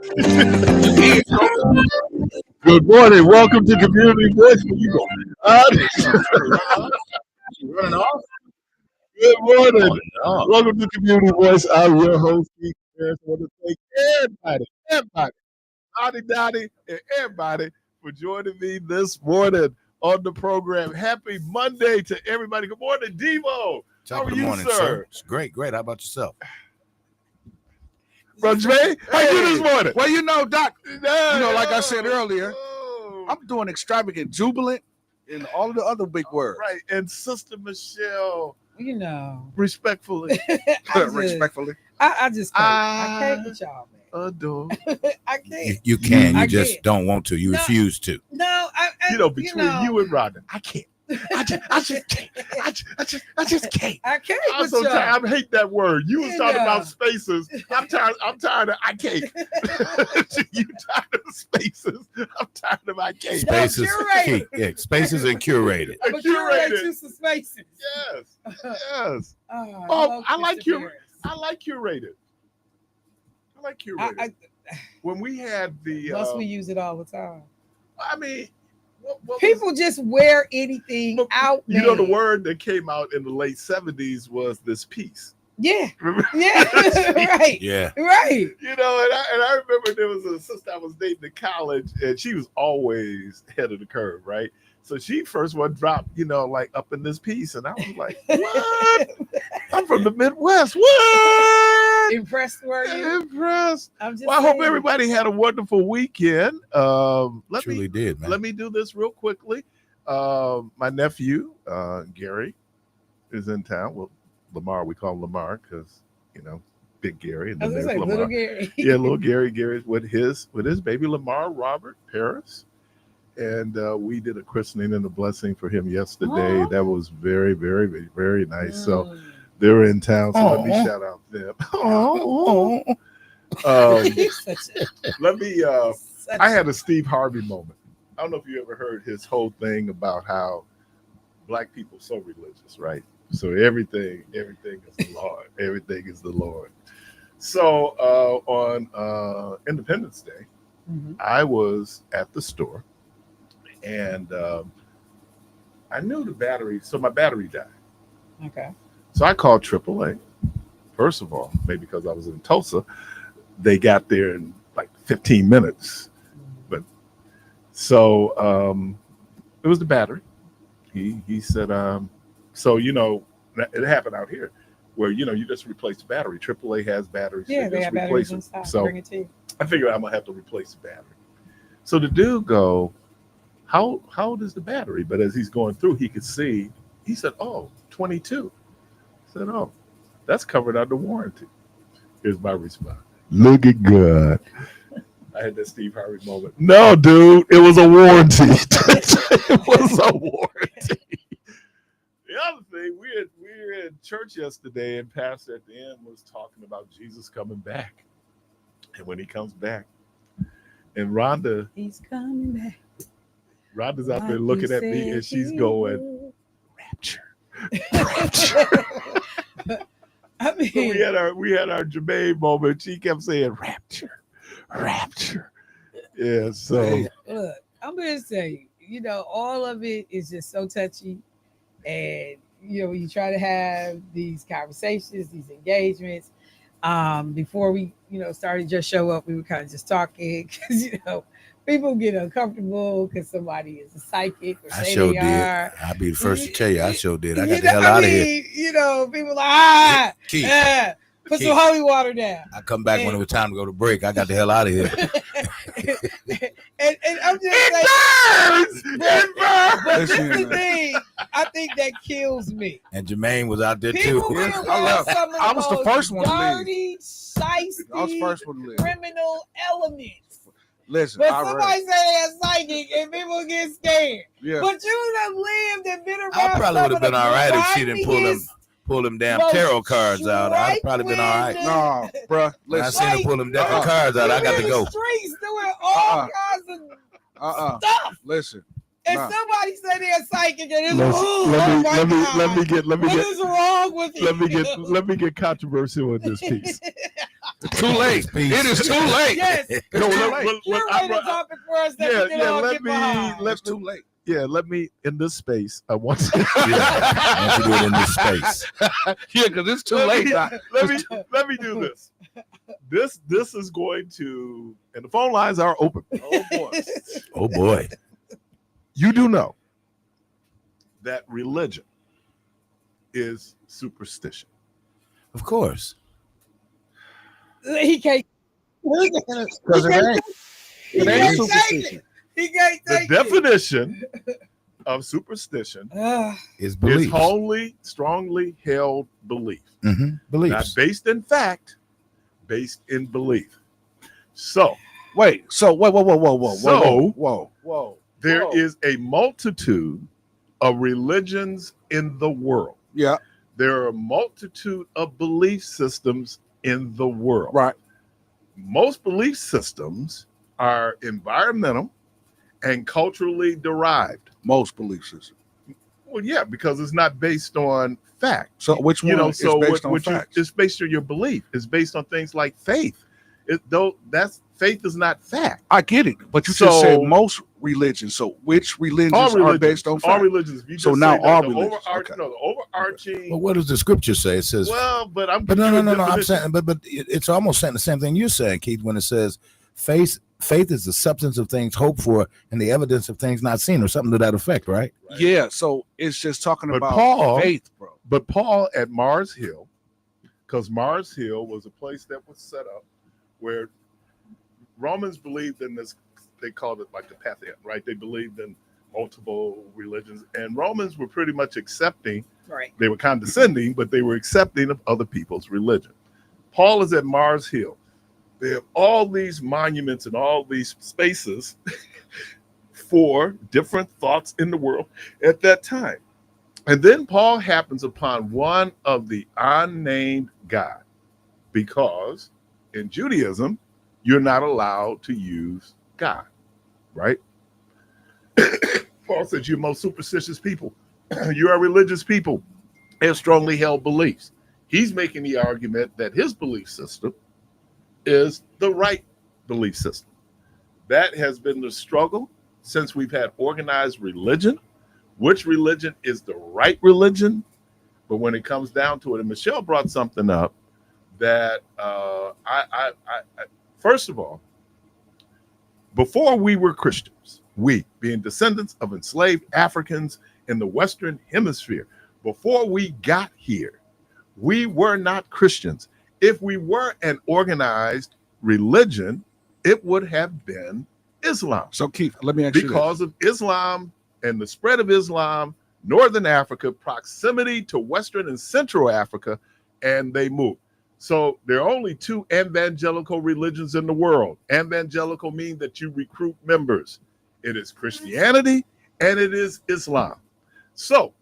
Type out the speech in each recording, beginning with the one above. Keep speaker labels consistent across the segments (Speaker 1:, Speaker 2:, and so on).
Speaker 1: Good morning. Welcome to Community Voice. Where you going?
Speaker 2: Running off?
Speaker 1: Good morning.
Speaker 2: Oh,
Speaker 1: Welcome to Community Voice. I'm your host, Keith Parris. I want to thank everybody, Dottie, and everybody for joining me this morning on the program. Happy Monday to everybody. Good morning, Devo.
Speaker 2: How are you, sir? It's great. How about yourself?
Speaker 1: Brother Jay, how you this morning?
Speaker 3: Well, Doc, like I said earlier, I'm doing extravagant, jubilant, and all of the other big words.
Speaker 1: Right, and Sister Michelle, respectfully.
Speaker 3: Respectfully.
Speaker 4: I just can't. I can't with y'all, man.
Speaker 1: Adore.
Speaker 4: I can't.
Speaker 2: You can. You just
Speaker 4: can't.
Speaker 2: don't want to. You refuse to.
Speaker 4: No,
Speaker 1: Between you and Rhonda, I can't. I just can't. I just can't.
Speaker 4: I can't.
Speaker 1: I'm so tired. I hate that word. You was talking about spaces. I'm tired of I can't. You tired of spaces. I'm tired of I can't.
Speaker 2: Spaces, key. Yeah, spaces and curated.
Speaker 4: But curated to some spaces.
Speaker 1: Yes. I like curated. I like curated. When we had the
Speaker 4: we use it all the time.
Speaker 1: I mean,
Speaker 4: people just wear anything out.
Speaker 1: You know, the word that came out in the late 70s was this piece.
Speaker 4: Yeah.
Speaker 1: Remember?
Speaker 4: Yeah. Right.
Speaker 2: Yeah.
Speaker 4: Right.
Speaker 1: You know, and I remember there was a sister I was dating in college, and she was always ahead of the curve, right? So she first one dropped, like up in this piece, and I was like, "What? I'm from the Midwest. What?
Speaker 4: Impressed were you?
Speaker 1: Impressed.
Speaker 4: I'm just
Speaker 1: I hope everybody had a wonderful weekend. Let me do this real quickly. My nephew, Gary, is in town. Well, Lamar, we call him Lamar because Big Gary. And
Speaker 4: I was
Speaker 1: then
Speaker 4: gonna say
Speaker 1: Lamar.
Speaker 4: little Gary.
Speaker 1: Yeah, little Gary. Gary's with his baby Lamar Robert Parris. And we did a christening and a blessing for him yesterday.
Speaker 4: Oh.
Speaker 1: That was very, very, very, very nice. So they're in town. So let me shout out them. I had a Steve Harvey moment. I don't know if you ever heard his whole thing about how Black people are so religious, right? So everything is the Lord. Everything is the Lord. So on Independence Day, I was at the store. And I knew the battery, so my battery died.
Speaker 4: Okay.
Speaker 1: So I called AAA. First of all, maybe because I was in Tulsa, they got there in like 15 minutes. But so it was the battery. He said, so it happened out here where you just replace the battery. AAA has batteries.
Speaker 4: Yeah, they have batteries in stock.
Speaker 1: So
Speaker 4: bring it to you.
Speaker 1: I figured I'm gonna have to replace the battery. So the dude go, How old is the battery? But as he's going through, he could see. He said, 22. I said, that's covered under warranty. Here's my response. Look at God. I had that Steve Harvey moment. No, dude, it was a warranty. It was a warranty. The other thing, we were in church yesterday, and Pastor at the end was talking about Jesus coming back. And when he comes back, and Rhonda.
Speaker 4: He's coming back.
Speaker 1: Rhonda's out there looking at me, and she's going, rapture.
Speaker 4: I mean,
Speaker 1: so we had our Jermaine moment. She kept saying rapture. Yeah. So
Speaker 4: look, I'm gonna say, all of it is just so touchy, and you try to have these conversations, these engagements. Before we, started Just Show Up, we were kind of just talking because people get uncomfortable because somebody is a psychic or say they are.
Speaker 2: I'll be the first to tell you, I sure did. I got the hell out of here.
Speaker 4: People like, put some holy water down.
Speaker 2: I come back when it was time to go to break. I got the hell out of here.
Speaker 4: and I'm just saying, but this is the thing. I think that kills me.
Speaker 2: And Jermaine was out there
Speaker 4: People
Speaker 2: too.
Speaker 3: I was the first one to leave.
Speaker 4: Dirty, shiesty,
Speaker 3: I was first one to leave.
Speaker 4: criminal elements.
Speaker 3: Listen,
Speaker 4: but somebody say they're psychic and people get scared.
Speaker 3: Yeah.
Speaker 4: But you have lived and been around.
Speaker 2: I probably would have been all right if she didn't pull them damn tarot cards out. I'd probably been all right.
Speaker 3: No, bro.
Speaker 2: When I seen her pull them damn cards out, I got to go.
Speaker 4: Streets doing all kinds of stuff.
Speaker 3: Listen.
Speaker 4: And somebody said they're psychic, and it's
Speaker 1: let me get
Speaker 4: what is wrong with you?
Speaker 1: Let me get controversial in this piece.
Speaker 3: Too late. It is too late.
Speaker 4: Yes.
Speaker 3: No,
Speaker 4: You're right talking for us. That we can all get behind.
Speaker 3: It's too late.
Speaker 1: Yeah, let me in this space. I want to.
Speaker 2: I want you to do it in this space.
Speaker 3: Yeah, because it's too late.
Speaker 1: Let me do this. This is going to, and the phone lines are open.
Speaker 3: Oh boy.
Speaker 2: Oh boy.
Speaker 1: You do know that religion is superstition.
Speaker 2: Of course.
Speaker 4: He can't.
Speaker 3: Because it ain't. It ain't superstition.
Speaker 4: He can't
Speaker 1: The
Speaker 4: take
Speaker 1: definition of superstition
Speaker 4: it.
Speaker 2: It's beliefs.
Speaker 1: is wholly, strongly held belief.
Speaker 2: Mm-hmm. Beliefs.
Speaker 1: Not based in fact, based in belief. So
Speaker 3: Wait. So whoa.
Speaker 1: there is a multitude of religions in the world.
Speaker 3: Yeah.
Speaker 1: There are a multitude of belief systems in the world.
Speaker 3: Right.
Speaker 1: Most belief systems are environmental and culturally derived.
Speaker 3: Most belief systems.
Speaker 1: Well, yeah, because it's not based on fact.
Speaker 3: So which one is based on facts?
Speaker 1: It's based on your belief. It's based on things like faith. Faith is not fact.
Speaker 3: I get it, but you just
Speaker 1: So-
Speaker 3: said most religions. So which religions are based on
Speaker 1: all
Speaker 3: facts?
Speaker 1: religions. If you
Speaker 3: So
Speaker 1: just
Speaker 3: now
Speaker 1: say
Speaker 3: all
Speaker 1: the
Speaker 3: religions,
Speaker 1: overarching,
Speaker 3: okay.
Speaker 1: no, the overarching.
Speaker 2: Well, what does the scripture say? It says,
Speaker 1: But I'm.
Speaker 2: but no.
Speaker 1: giving you a
Speaker 2: I'm
Speaker 1: definition.
Speaker 2: saying, but it's almost saying the same thing you're saying, Keith, when it says faith is the substance of things hoped for and the evidence of things not seen, or something to that effect, right?
Speaker 3: Yeah. So it's just talking
Speaker 1: But
Speaker 3: about
Speaker 1: Paul-
Speaker 3: faith, bro.
Speaker 1: But Paul at Mars Hill, because Mars Hill was a place that was set up where Romans believed in this, they called it like the pantheon, right? They believed in multiple religions, and Romans were pretty much accepting.
Speaker 4: Right.
Speaker 1: They were condescending, but they were accepting of other people's religion. Paul is at Mars Hill. They have all these monuments and all these spaces for different thoughts in the world at that time. And then Paul happens upon one of the unnamed God, because in Judaism, you're not allowed to use God, right? Paul says you're most superstitious people. You are religious people and strongly held beliefs. He's making the argument that his belief system is the right belief system. That has been the struggle since we've had organized religion. Which religion is the right religion? But when it comes down to it, and Michelle brought something up that I first of all, before we were Christians, we being descendants of enslaved Africans in the Western Hemisphere, before we got here, we were not Christians. If we were an organized religion, it would have been Islam.
Speaker 3: So Keith, let me ask you this.
Speaker 1: Because of Islam and the spread of Islam, Northern Africa, proximity to Western and Central Africa, and they moved. So there are only two evangelical religions in the world. Evangelical means that you recruit members. It is Christianity and it is Islam. So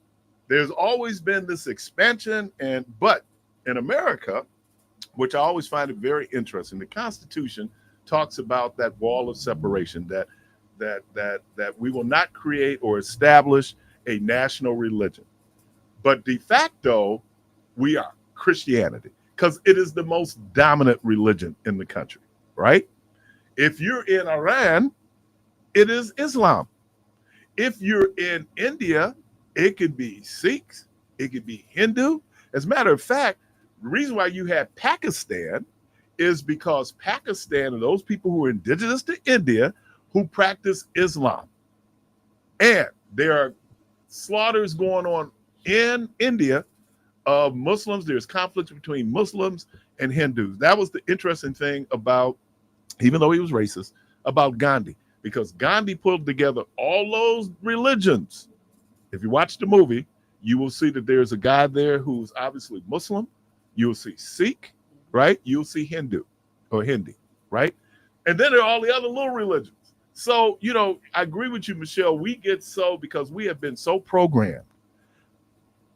Speaker 1: there's always been this expansion, but in America, which I always find it very interesting, the Constitution talks about that wall of separation, that we will not create or establish a national religion. But de facto, we are Christianity because it is the most dominant religion in the country, right? If you're in Iran, it is Islam. If you're in India, it could be Sikhs, it could be Hindu. As a matter of fact, the reason why you have Pakistan is because Pakistan and those people who are indigenous to India who practice Islam. And there are slaughters going on in India of Muslims. There's conflicts between Muslims and Hindus. That was the interesting thing about, even though he was racist, about Gandhi, because Gandhi pulled together all those religions. If you watch the movie, you will see that there's a guy there who's obviously Muslim. You'll see Sikh, right? You'll see Hindu or Hindi, right? And then there are all the other little religions. So, I agree with you, Michelle. We get because we have been so programmed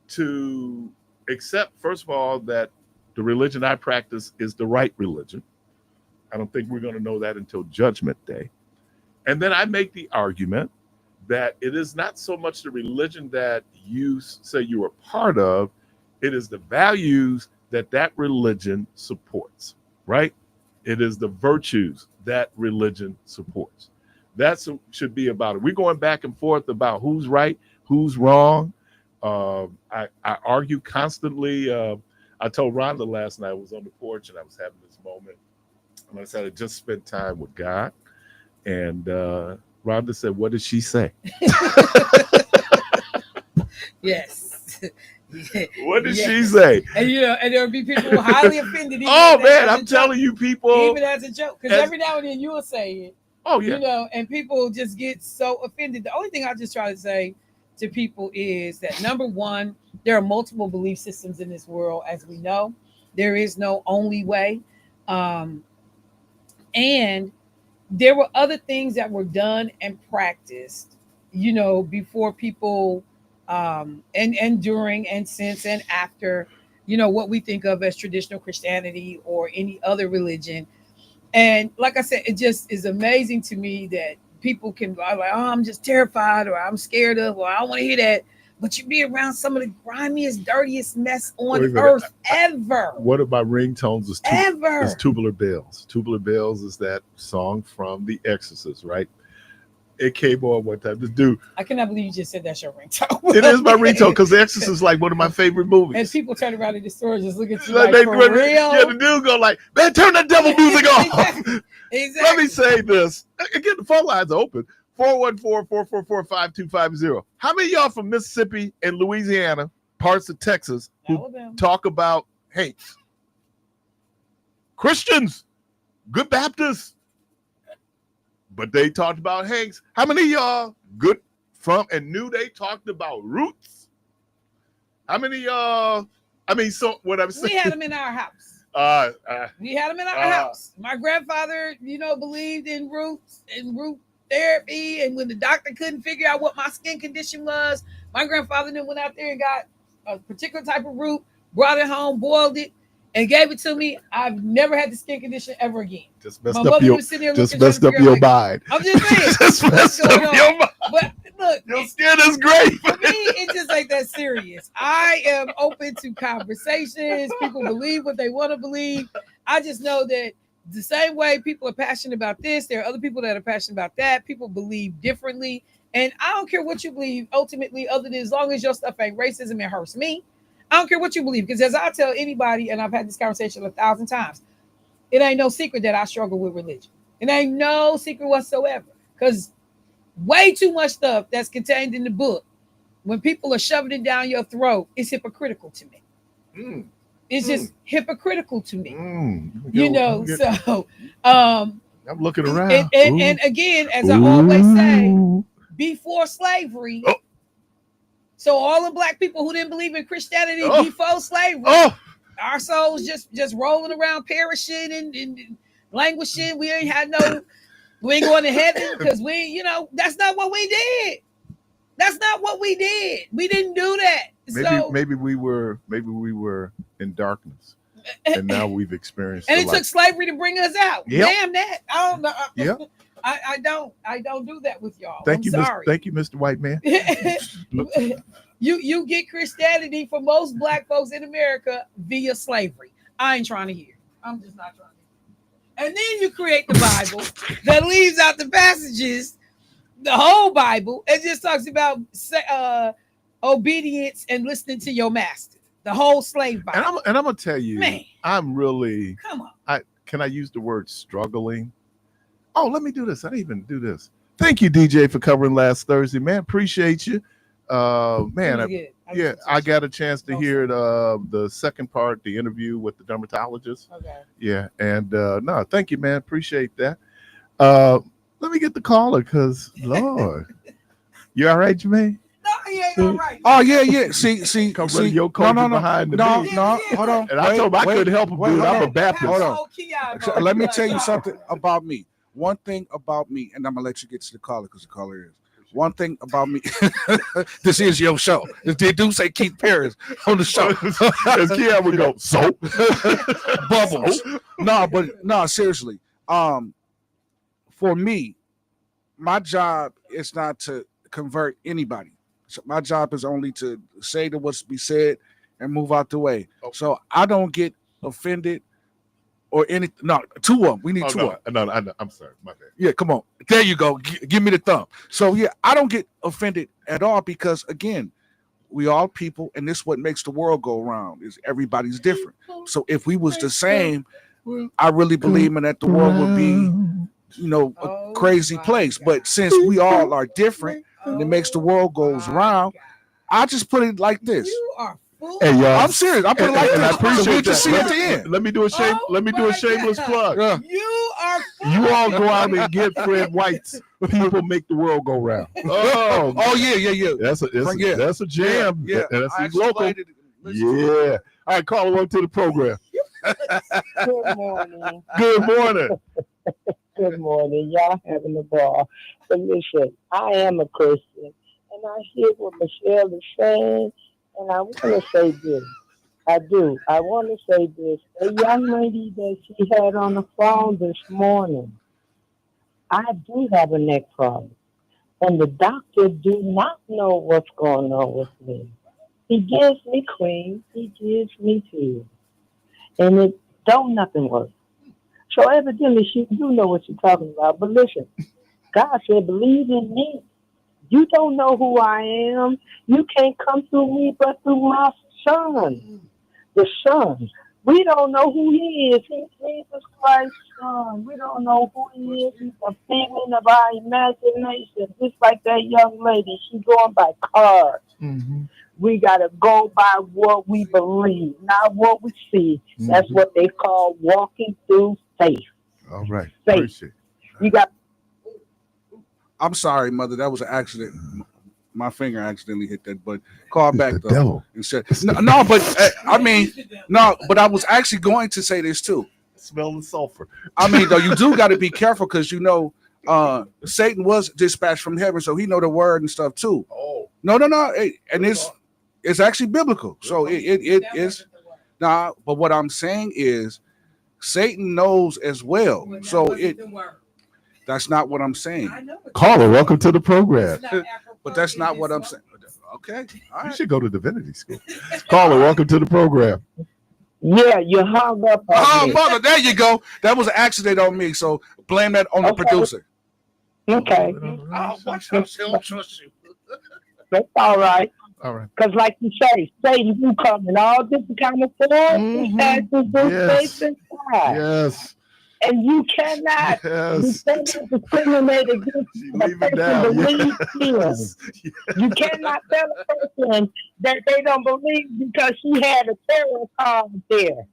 Speaker 1: to accept, first of all, that the religion I practice is the right religion. I don't think we're going to know that until Judgment Day. And then I make the argument that it is not so much the religion that you say you are part of, it is the values that religion supports. right? It is the virtues that religion supports. That's what should be about it. We're going back and forth about who's right, who's wrong. I argue constantly. I told Rhonda last night, I was on the porch and I was having this moment. And I said, I just spent time with God. And Rhonda said, what did she say?
Speaker 4: Yes.
Speaker 1: What did she say?
Speaker 4: And and there will be people who are highly offended.
Speaker 1: Oh man, I'm telling you, people.
Speaker 4: Even as a joke. Because every now and then you will say it.
Speaker 1: Oh yeah.
Speaker 4: And people just get so offended. The only thing I just try to say to people is that number one, there are multiple belief systems in this world, as we know. There is no only way. And there were other things that were done and practiced, before people and during and since and after, what we think of as traditional Christianity or any other religion. And like I said, it just is amazing to me that people can be like, oh, I'm just terrified, or I'm scared of, or I don't want to hear that. But you be around some of the grimiest, dirtiest mess on earth ever.
Speaker 1: What about ringtones?
Speaker 4: Ever.
Speaker 1: It's Tubular Bells. Tubular Bells is that song from The Exorcist, right? It came on one time. This dude.
Speaker 4: I cannot believe you just said that's your ringtone.
Speaker 1: It is my ringtone because The Exorcist is like one of my favorite movies.
Speaker 4: And people turn around in the store just look at you like, for real?
Speaker 1: Yeah, the dude go like, man, turn that devil music off.
Speaker 4: Exactly.
Speaker 1: Let me say this. Again, the phone lines are open. 414-444-5250. How many of y'all from Mississippi and Louisiana, parts of Texas, who talk about hates? Christians, good Baptists, but they talked about Hanks. How many of y'all good from and knew they talked about roots? How many of y'all? I mean, so what I'm saying.
Speaker 4: We had them in our house. We had them in our house. My grandfather, believed in roots and root therapy. And when the doctor couldn't figure out what my skin condition was, my grandfather then went out there and got a particular type of root, brought it home, boiled it, and gave it to me. I've never had the skin condition ever again.
Speaker 1: Just messed up your mind.
Speaker 4: I'm just saying.
Speaker 1: Just messed up your mind.
Speaker 4: But look,
Speaker 1: your skin is great.
Speaker 4: For me, it just ain't that serious. I am open to conversations. People believe what they want to believe. I just know that the same way people are passionate about this, there are other people that are passionate about that. People believe differently. And I don't care what you believe ultimately, other than as long as your stuff ain't racism and hurts me. I don't care what you believe, because as I tell anybody, and I've had this conversation 1,000 times, it ain't no secret that I struggle with religion. It ain't no secret whatsoever, because way too much stuff that's contained in the book, when people are shoving it down your throat, it's hypocritical to me. It's just hypocritical to me. So
Speaker 1: I'm looking around.
Speaker 4: And again, as I always say, before slavery. So all the black people who didn't believe in Christianity before slavery, our souls just rolling around, perishing and languishing. We ain't going to heaven because that's not what we did. That's not what we did. We didn't do that.
Speaker 1: Maybe we were in darkness, and now we've experienced.
Speaker 4: And it took slavery to bring us out.
Speaker 1: Yep.
Speaker 4: Damn that! I don't know.
Speaker 1: Yep.
Speaker 4: I don't do that with y'all.
Speaker 1: Thank you,
Speaker 4: sorry.
Speaker 1: Thank you, Mr. White Man.
Speaker 4: You get Christianity for most black folks in America via slavery. I ain't trying to hear. I'm just not trying to hear. And then you create the Bible that leaves out the passages, the whole Bible, and just talks about obedience and listening to your master. The whole slave Bible.
Speaker 1: And I'm gonna tell you,
Speaker 4: man,
Speaker 1: I'm really.
Speaker 4: Come on.
Speaker 1: Can I use the word struggling? Oh, let me do this. I didn't even do this. Thank you, DJ, for covering last Thursday, man. Appreciate you. Man, I got a chance to hear the second part, the interview with the dermatologist.
Speaker 4: Okay.
Speaker 1: Yeah, and no, thank you, man. Appreciate that. Let me get the caller, because Lord, you all right, Jermaine?
Speaker 4: No, he ain't all right.
Speaker 3: Oh yeah. See.
Speaker 1: Come running your coach behind the
Speaker 3: no,
Speaker 1: beat.
Speaker 3: hold on.
Speaker 1: And I told him I couldn't help him, dude. I'm a Baptist.
Speaker 3: Hold on. Let me tell you something about me. One thing about me, and I'm gonna let you get to the caller because the caller is. One thing about me, this is your show. They do say Keith Parris on the show.
Speaker 1: As Keith would go, soap,
Speaker 3: bubbles. No, seriously. For me, my job is not to convert anybody. So my job is only to say what's to be said and move out the way.
Speaker 1: Okay.
Speaker 3: So I don't get offended or any. No, two of them. We need two of them.
Speaker 1: No, I'm sorry, my bad.
Speaker 3: Yeah, come on. There you go. Give me the thumb. So yeah, I don't get offended at all because again, we all people, and this is what makes the world go around. Is everybody's different. So if we was the same, I really believe in that the world would be, a crazy place. But since we all are different, and it makes the world goes around, I just put it like this.
Speaker 4: You are full.
Speaker 1: Hey, y'all.
Speaker 3: I'm serious. I put it like
Speaker 1: and
Speaker 3: this.
Speaker 1: I appreciate
Speaker 3: We'll
Speaker 1: that.
Speaker 3: just see at the end.
Speaker 1: Let me do a shame.
Speaker 4: Oh
Speaker 1: let me do a
Speaker 4: my
Speaker 1: shameless
Speaker 4: God.
Speaker 1: plug.
Speaker 3: Yeah.
Speaker 4: You are full.
Speaker 1: You all go out and get Fred White's "People Make the World Go Round."
Speaker 3: Oh yeah.
Speaker 1: That's a jam.
Speaker 3: Yeah.
Speaker 1: And that's
Speaker 3: I
Speaker 1: local.
Speaker 3: explained it.
Speaker 1: Yeah. All right, caller, welcome to the program.
Speaker 5: Good morning.
Speaker 1: Good morning.
Speaker 5: Good morning. Y'all having a ball. But listen, I am a Christian, and I hear what Michelle is saying, and I want to say this. I do. I want to say this. A young lady that she had on the phone this morning, I do have a neck problem, and the doctor do not know what's going on with me. He gives me cream. He gives me pills, and it don't nothing work. So evidently she do know what she's talking about. But listen, God said, believe in me. You don't know who I am. You can't come through me but through my son. The son. We don't know who he is. He's Jesus Christ's son. We don't know who he is. He's a figment of our imagination. Just like that young lady. She's going by cards.
Speaker 1: Mm-hmm.
Speaker 5: We got to go by what we believe, not what we see.
Speaker 1: Mm-hmm.
Speaker 5: That's what they call walking through faith.
Speaker 1: All right.
Speaker 5: Faith.
Speaker 1: Appreciate it.
Speaker 5: You got.
Speaker 3: I'm sorry, mother. That was an accident. My finger accidentally hit that, but call back
Speaker 1: The
Speaker 3: though
Speaker 1: devil.
Speaker 3: and said no. But I mean, no. But I was actually going to say this too.
Speaker 1: Smell the sulfur.
Speaker 3: I mean, though, you do got to be careful because Satan was dispatched from heaven, so he know the word and stuff too.
Speaker 1: Oh.
Speaker 3: No, and it's actually biblical. So it is. Nah, but what I'm saying is, Satan knows as well. So that's not what I'm saying.
Speaker 1: Caller, welcome to the program.
Speaker 3: But that's not what I'm saying. Okay, all
Speaker 1: You
Speaker 3: right.
Speaker 1: should go to divinity school. Caller, welcome to the program.
Speaker 5: Yeah, you hung up on
Speaker 3: Oh,
Speaker 5: me.
Speaker 3: mother, there you go. That was an accident on me. So blame that on the
Speaker 5: Okay.
Speaker 3: producer.
Speaker 5: Okay,
Speaker 3: Oh, watch out. She don't trust you.
Speaker 5: that's all right.
Speaker 1: All right.
Speaker 5: Because like you say, Satan, you come in all different kind of forms,
Speaker 1: Mhm.
Speaker 5: and
Speaker 1: Yes.
Speaker 5: faith and pride.
Speaker 1: Yes.
Speaker 5: And you cannot
Speaker 1: Yes.
Speaker 5: discriminate against
Speaker 1: She
Speaker 5: the
Speaker 1: leave it
Speaker 5: person
Speaker 1: down.
Speaker 5: believes in.
Speaker 1: Yes.
Speaker 5: You cannot tell a person that they don't believe because she had a tarot card there.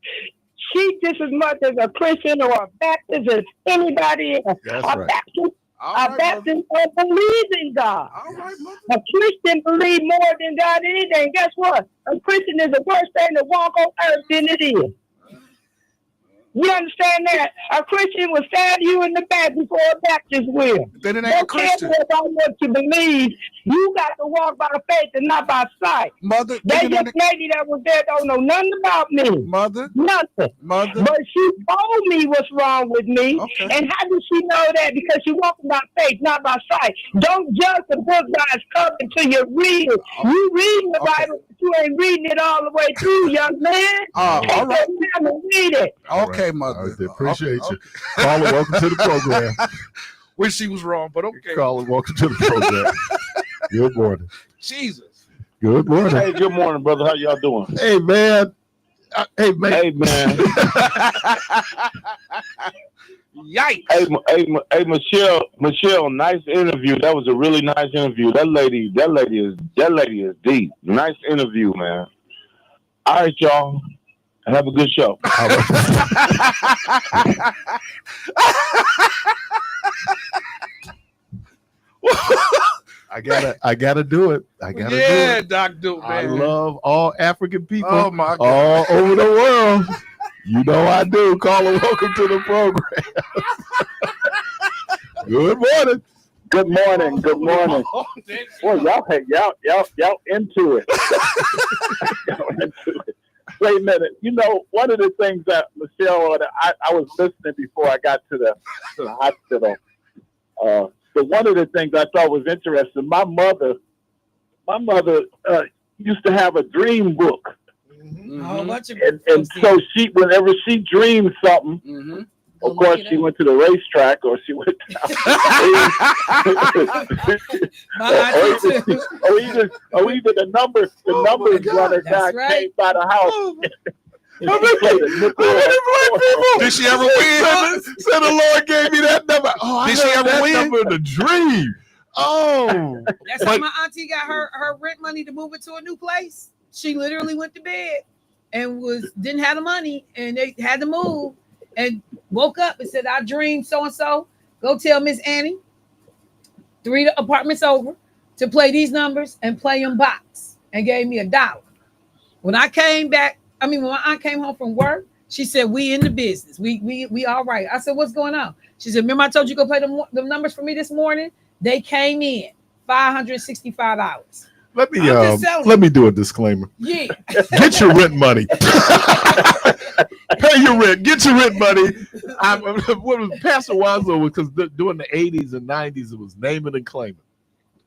Speaker 5: She just as much as a Christian or a Baptist as anybody else.
Speaker 1: That's
Speaker 5: A
Speaker 1: right.
Speaker 5: Baptist,
Speaker 3: All
Speaker 5: a
Speaker 3: right, mother.
Speaker 5: Baptist don't believe in God.
Speaker 3: All right, mother.
Speaker 5: A Christian believe more than God anything. Guess what? A Christian is a worse thing to walk on earth than it is. You understand that? A Christian will stab you in the back before a Baptist will.
Speaker 3: Then it ain't a
Speaker 5: Don't care
Speaker 3: Christian.
Speaker 5: about what you believe. You got to walk by faith and not by sight.
Speaker 3: Mother,
Speaker 5: That
Speaker 3: then it
Speaker 5: young
Speaker 3: ain't
Speaker 5: lady that was there don't know nothing about me.
Speaker 3: mother,
Speaker 5: Nothing.
Speaker 3: mother.
Speaker 5: But she told me what's wrong with me.
Speaker 3: Okay.
Speaker 5: And how did she know that? Because she walking by faith, not by sight. Don't judge the book by its cover until you read it. You reading the
Speaker 3: Okay.
Speaker 5: Bible, but you ain't reading it all the way through, young man.
Speaker 3: All
Speaker 5: Take
Speaker 3: right.
Speaker 5: your time and read it.
Speaker 3: Okay,
Speaker 1: All
Speaker 3: mother.
Speaker 1: right, appreciate
Speaker 3: Okay,
Speaker 1: you. Caller, welcome to the program.
Speaker 3: Wish she was wrong, but okay.
Speaker 1: Caller, welcome to the program. Good morning.
Speaker 3: Jesus.
Speaker 1: Good morning.
Speaker 6: Hey, good morning, brother. How y'all doing?
Speaker 1: Hey, man. Hey, man.
Speaker 6: Hey, man.
Speaker 3: Yikes.
Speaker 6: Hey, Michelle. Nice interview. That was a really nice interview. That lady is deep. Nice interview, man. All right, y'all. Have a good show.
Speaker 1: All right. I gotta do it. I gotta do
Speaker 3: Yeah,
Speaker 1: it.
Speaker 3: Doc Duke,
Speaker 1: I
Speaker 3: man.
Speaker 1: love all African people
Speaker 3: Oh my God.
Speaker 1: all over the world. You know I do. Caller, welcome to the program. Good morning.
Speaker 6: Good morning. Good morning. Well, y'all into it. Y'all into it. Wait a minute. You know, one of the things that Michelle, I was listening before I got to the hospital. But one of the things I thought was interesting, my mother used to have a dream book.
Speaker 4: A whole bunch of
Speaker 6: And
Speaker 4: folks did.
Speaker 6: so whenever she dreamed something,
Speaker 3: Mm-hmm.
Speaker 4: Go
Speaker 6: of course
Speaker 4: look it
Speaker 6: she
Speaker 4: up.
Speaker 6: went to the racetrack or she went
Speaker 4: My auntie too.
Speaker 6: or even the numbers
Speaker 1: God,
Speaker 6: runner
Speaker 4: that's
Speaker 6: guy
Speaker 4: right.
Speaker 6: came by the house.
Speaker 1: Oh,
Speaker 6: And she played a nickel or-
Speaker 3: Did she ever win?
Speaker 1: Said the Lord gave me that number. Oh, I
Speaker 3: Did she
Speaker 1: heard
Speaker 3: ever
Speaker 1: that
Speaker 3: win?
Speaker 1: number in the dream. Oh,
Speaker 4: That's how my auntie got her rent money to move into a new place. She literally went to bed and didn't have the money, and they had to move, and woke up and said, "I dreamed so and so. Go tell Miss Annie, 3 apartments over, to play these numbers and play them box," and gave me $1. When I came back, when my aunt came home from work, she said, "We in the business. We all right." I said, "What's going on?" She said, "Remember I told you go play them numbers for me this morning? They came in $565.
Speaker 1: let me
Speaker 4: I'm just telling
Speaker 1: let
Speaker 4: you.
Speaker 1: me do a disclaimer.
Speaker 4: Yeah.
Speaker 1: Get your rent money. Pay your rent. Get your rent money. What was Pastor Wazo? Because during the 80s and 90s, it was name it and claim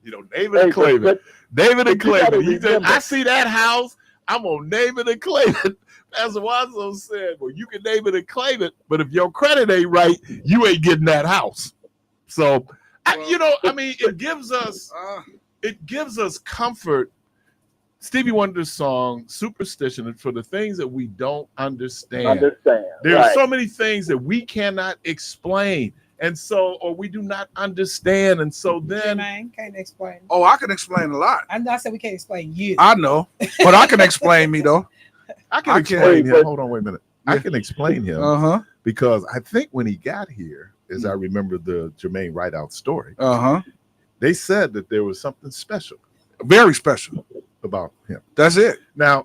Speaker 1: it. Name it and claim it. Name it and claim it. He said, "I see that house. I'm gonna name it and claim it." Pastor Wazo said, "Well, you can name it and claim it, but if your credit ain't right, you ain't getting that house." So, it gives us comfort. Stevie Wonder's song "Superstition" for the things that we don't understand. There are so many things that we cannot explain, and so, or we do not understand, and so then
Speaker 4: Man, can't explain.
Speaker 3: Oh, I can explain a lot.
Speaker 4: I know I said we can't explain you.
Speaker 3: I know, but I can explain me though.
Speaker 1: I can
Speaker 3: I
Speaker 1: explain
Speaker 6: can't-
Speaker 1: him. Hold on, wait a minute. I
Speaker 3: Yeah.
Speaker 1: can explain him
Speaker 3: Uh-huh.
Speaker 1: because I think when he got here, as I remember the Jermaine Rideout story,
Speaker 3: Uh-huh.
Speaker 1: they said that there was something special
Speaker 3: Very special.
Speaker 1: about him.
Speaker 3: That's it.
Speaker 1: Now,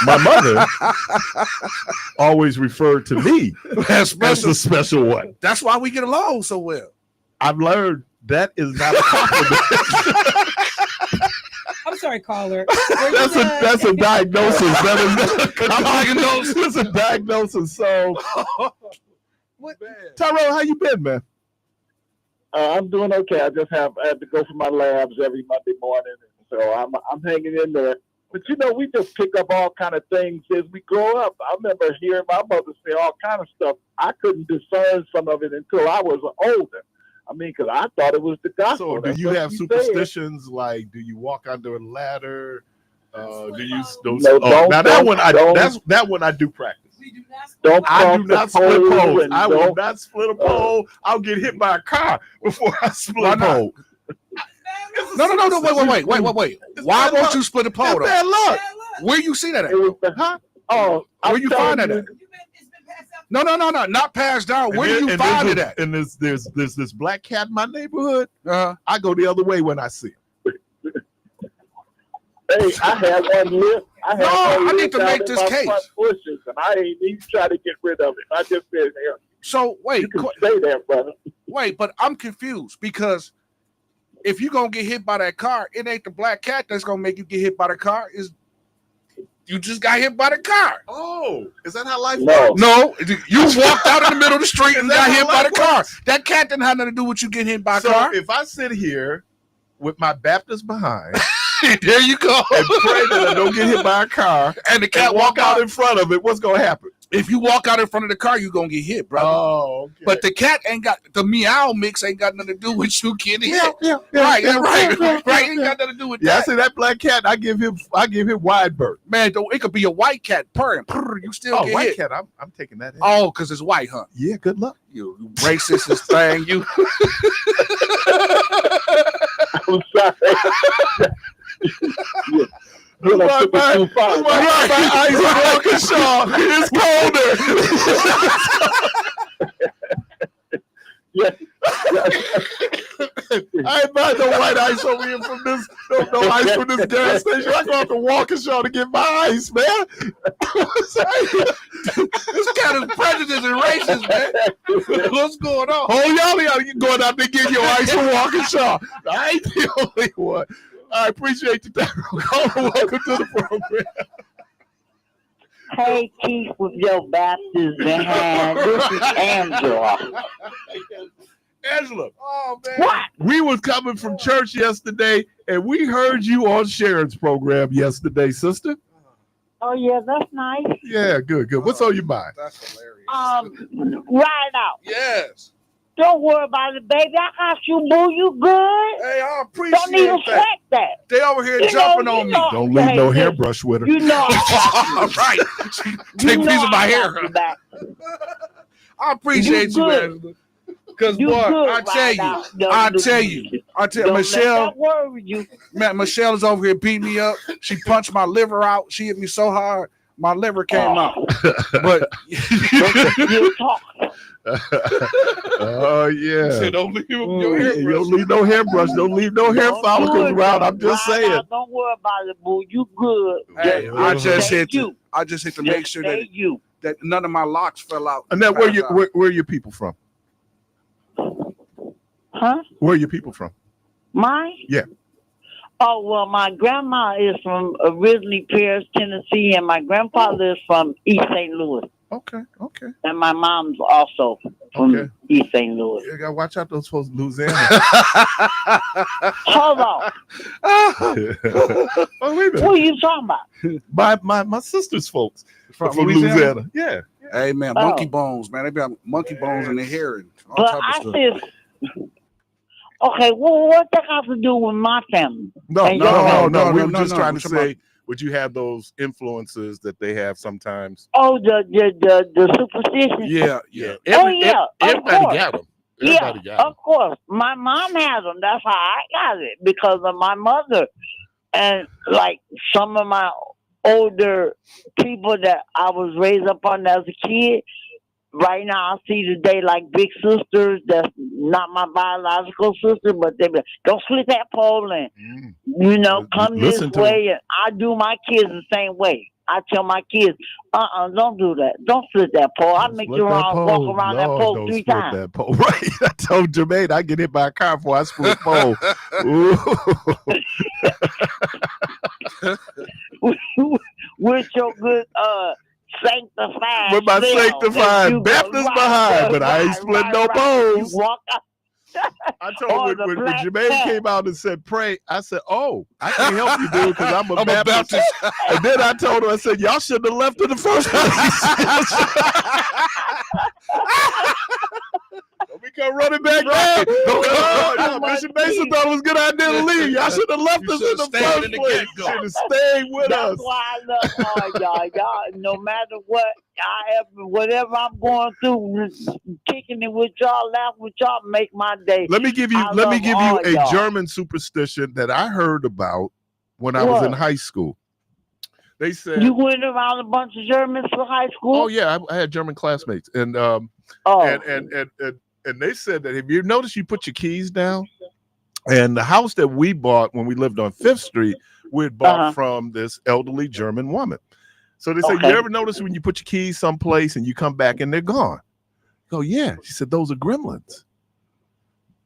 Speaker 1: my mother always referred to me
Speaker 3: That's
Speaker 1: as
Speaker 3: special.
Speaker 1: the special one.
Speaker 3: That's why we get along so well.
Speaker 1: I've learned that is not a compliment.
Speaker 4: I'm sorry, caller.
Speaker 1: That's a diagnosis. That is not a
Speaker 3: Diagnosis.
Speaker 1: It's a diagnosis. So,
Speaker 4: What?
Speaker 1: Tyrone, how you been, man?
Speaker 6: I'm doing okay. I had to go for my labs every Monday morning, so I'm hanging in there. But we just pick up all kind of things as we grow up. I remember hearing my mother say all kind of stuff. I couldn't discern some of it until I was older. Because I thought it was the gospel.
Speaker 1: So, do
Speaker 6: That's
Speaker 1: you
Speaker 6: what
Speaker 1: have
Speaker 6: she
Speaker 1: superstitions like? Do you walk under a ladder? Do you? Those,
Speaker 6: No, don't-
Speaker 1: now that
Speaker 6: don't-
Speaker 1: one,
Speaker 6: don't-
Speaker 1: that one I do practice.
Speaker 4: We do not
Speaker 6: Don't
Speaker 1: I do
Speaker 6: cross
Speaker 1: not
Speaker 6: the
Speaker 1: split
Speaker 6: pole
Speaker 1: poles.
Speaker 6: and
Speaker 1: I will
Speaker 6: don't-
Speaker 1: not split a pole. I'll get hit by a car before I
Speaker 3: Why
Speaker 1: split a
Speaker 3: not?
Speaker 1: pole.
Speaker 3: No. Wait. Why won't you split a
Speaker 1: That's
Speaker 3: pole? Though?
Speaker 1: bad luck.
Speaker 3: Where you see that at?
Speaker 6: It was the,
Speaker 1: Huh?
Speaker 3: Where you find that at?
Speaker 4: It's been passed out.
Speaker 3: No. Not passed down. Where do you find it at?
Speaker 1: And there's this black cat in my neighborhood.
Speaker 3: Uh-huh.
Speaker 1: I go the other way when I see him.
Speaker 6: Hey, I had one lip.
Speaker 3: I need to make this case.
Speaker 6: Bushes, and I ain't even try to get rid of it. I just said, "Here,
Speaker 3: So wait,
Speaker 6: you can stay there, brother."
Speaker 3: but I'm confused because if you're gonna get hit by that car, it ain't the black cat that's gonna make you get hit by the car. Is you just got hit by the car?
Speaker 1: Oh, is that how life
Speaker 6: No.
Speaker 1: works?
Speaker 3: No, you walked out in the middle of the street and
Speaker 1: Is that
Speaker 3: got
Speaker 1: how
Speaker 3: hit by the
Speaker 1: life
Speaker 3: car.
Speaker 1: works?
Speaker 3: That cat didn't have nothing to do with you getting hit by a
Speaker 1: So
Speaker 3: car.
Speaker 1: if I sit here with my Baptist behind
Speaker 3: There you go.
Speaker 1: and pray that I don't get hit by a car
Speaker 3: And the cat
Speaker 1: and walk out in front of it, what's gonna happen?
Speaker 3: If you walk out in front of the car, you're gonna get hit, brother.
Speaker 1: Oh, okay.
Speaker 3: But the cat ain't got the meow mix ain't got nothing to do with you getting hit.
Speaker 1: yeah,
Speaker 3: Right. Ain't
Speaker 1: yeah.
Speaker 3: got nothing to do with
Speaker 1: Yeah, I
Speaker 3: that.
Speaker 1: see that black cat. I give him wide berth.
Speaker 3: Man, though, it could be a white cat purring. You still
Speaker 1: Oh,
Speaker 3: get
Speaker 1: white
Speaker 3: hit.
Speaker 1: cat. I'm taking that in.
Speaker 3: Oh, because it's white, huh?
Speaker 1: Yeah, good luck.
Speaker 3: You racist as thing. You.
Speaker 6: I'm sorry. You know, took it too far.
Speaker 1: My ice in Arkansas is colder.
Speaker 6: Yeah.
Speaker 1: I ain't buying no white ice over here from this. No ice from this gas station. I go out to Waukesha to get my ice, man.
Speaker 3: This cat is prejudiced and racist, man. What's going on?
Speaker 1: Oh, y'all going out there getting your ice from Waukesha. I ain't the only one. I appreciate you, Daryl. Welcome to the program.
Speaker 5: Hey, Keith, with your Baptist behind. This is Angela.
Speaker 1: Angela,
Speaker 3: Oh man.
Speaker 5: What?
Speaker 1: we was coming from church yesterday, And we heard you on Sharon's program yesterday, sister.
Speaker 5: Oh yeah, that's nice.
Speaker 1: Yeah, good. What's on your mind?
Speaker 3: That's hilarious.
Speaker 5: Ride out.
Speaker 3: Yes.
Speaker 5: Don't worry about it, baby. I got you, boo. You good?
Speaker 3: Hey, I
Speaker 5: Don't
Speaker 3: appreciate
Speaker 5: even
Speaker 3: that.
Speaker 5: sweat that.
Speaker 3: They over here
Speaker 5: You
Speaker 3: jumping
Speaker 5: know,
Speaker 3: on
Speaker 5: you
Speaker 3: me.
Speaker 5: know.
Speaker 1: Don't leave
Speaker 5: Hey,
Speaker 1: no
Speaker 5: listen,
Speaker 1: hairbrush with her.
Speaker 5: You know I
Speaker 3: All
Speaker 5: got
Speaker 3: right.
Speaker 5: you.
Speaker 3: Take a piece of my
Speaker 5: I
Speaker 3: hair.
Speaker 5: got you back.
Speaker 3: I appreciate you,
Speaker 5: good.
Speaker 3: Angela. Because
Speaker 5: You
Speaker 3: what?
Speaker 5: good
Speaker 3: I tell
Speaker 5: right
Speaker 3: you.
Speaker 5: out.
Speaker 3: I tell you.
Speaker 5: Don't
Speaker 3: Michelle.
Speaker 5: let that worry you.
Speaker 3: Man, Michelle is over here beating me up. She punched my liver out. She hit me so hard, my liver came out. But
Speaker 5: You talk.
Speaker 1: Oh yeah.
Speaker 3: don't leave your
Speaker 1: Yeah,
Speaker 3: hair.
Speaker 1: you don't leave no hairbrush. Don't leave no hair
Speaker 5: Don't
Speaker 1: follicles
Speaker 5: do it,
Speaker 1: around.
Speaker 5: though.
Speaker 1: I'm just
Speaker 5: Ride
Speaker 1: saying.
Speaker 5: out. Don't worry about it, boo. You good.
Speaker 3: Hey, I just
Speaker 5: stay
Speaker 3: hit
Speaker 5: you.
Speaker 3: I just hit to
Speaker 5: Just
Speaker 3: make sure
Speaker 5: stay you.
Speaker 3: that none of my locks fell out.
Speaker 1: And then where are your people from?
Speaker 5: Huh?
Speaker 1: Where are your people from?
Speaker 5: Mine?
Speaker 1: Yeah.
Speaker 5: Oh, well, my grandma is from originally Parris, Tennessee, and my grandfather is from East St. Louis.
Speaker 1: Okay.
Speaker 5: And my mom's also from East St. Louis.
Speaker 1: You gotta watch out those folks, Louisiana.
Speaker 5: Hold on.
Speaker 1: Oh, wait a minute.
Speaker 5: What are you talking about?
Speaker 1: My sister's folks
Speaker 3: from
Speaker 1: from Louisiana. Yeah.
Speaker 3: Hey man, monkey bones, man. They got monkey bones in their hair and all
Speaker 5: But
Speaker 3: type of
Speaker 5: I
Speaker 3: stuff.
Speaker 5: said, okay, well, what that have to do with my family?
Speaker 1: No.
Speaker 5: And your family?
Speaker 1: We were just
Speaker 3: no.
Speaker 1: trying to
Speaker 3: We're talking
Speaker 1: say, would you have those influences that they have sometimes?
Speaker 5: Oh, the superstition?
Speaker 3: Yeah.
Speaker 1: Everybody
Speaker 5: course.
Speaker 1: got them.
Speaker 5: Yeah, of course. My mom has them. That's how I got it because of my mother and like some of my older people that I was raised up on as a kid. Right now, I see today like big sisters. That's not my biological sister, but they be like, don't split that pole and come this
Speaker 1: Listen to
Speaker 5: way. And I do my kids the same way. I tell my kids, don't do that. Don't split that pole. I make you walk around that pole
Speaker 1: don't
Speaker 5: 3
Speaker 1: split
Speaker 5: times.
Speaker 1: that pole. Right. I told Jermaine I get hit by a car before I split pole.
Speaker 5: With your good sanctified.
Speaker 1: With my
Speaker 5: smell
Speaker 1: sanctified
Speaker 5: that
Speaker 1: Baptist behind, but I ain't split no poles.
Speaker 5: You walk out.
Speaker 1: I told him when Jermaine came out and said, pray, I said, oh, I can't help you, dude, because I'm a Baptist. And then I told him, I said, y'all shouldn't have left in the first place. We come running back now. Bishop Mason thought it was a good idea to leave. Y'all should have left us in the first place. Should have stayed with us.
Speaker 5: That's why I love all y'all. Y'all, no matter what, whatever I'm going through, kicking it with y'all, laughing with y'all, make my day.
Speaker 1: Let me give you a German superstition that I heard about when I was in high school. They said
Speaker 5: you went around a bunch of Germans for high school.
Speaker 1: Oh yeah, I had German classmates, and they said that if you notice, you put your keys down. And the house that we bought when we lived on 5th Street, we had bought from this elderly German woman. So they said, you ever notice when you put your keys someplace and you come back and they're gone? I go, yeah. She said, those are gremlins.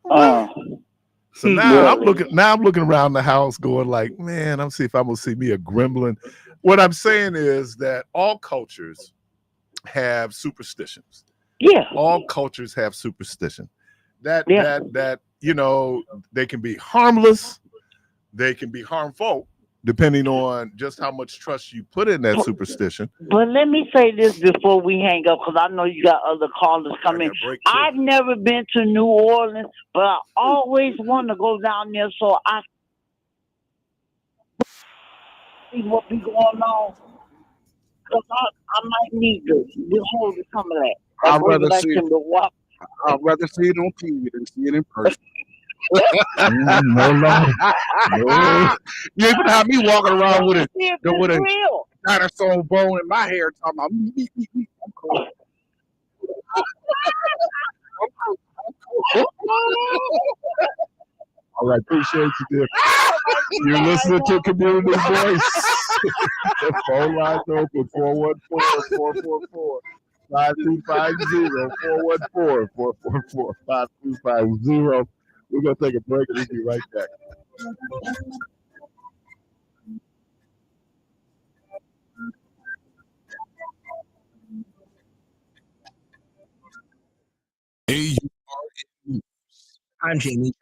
Speaker 1: So now I'm looking around the house going like, man, I'm see if I'm gonna see me a gremlin. What I'm saying is that all cultures have superstitions.
Speaker 5: Yeah.
Speaker 1: All cultures have superstition. That they can be harmless, they can be harmful, depending on just how much trust you put in that superstition.
Speaker 5: But let me say this before we hang up, because I know you got other callers coming. I've never been to New Orleans, but I always want to go down there so I see what be going on. Because I might need to hold some of that.
Speaker 3: I'd rather see it on TV than see it in person. No. You ain't gonna have me walking around with a dinosaur bone in my hair talking about me. I'm cool.
Speaker 1: All right, appreciate you, dear. You're listening to Community Voice. The phone line's open 414-444-5250, 414-444-5250. We're gonna take a break. We'll be right back.
Speaker 2: I'm Jamie.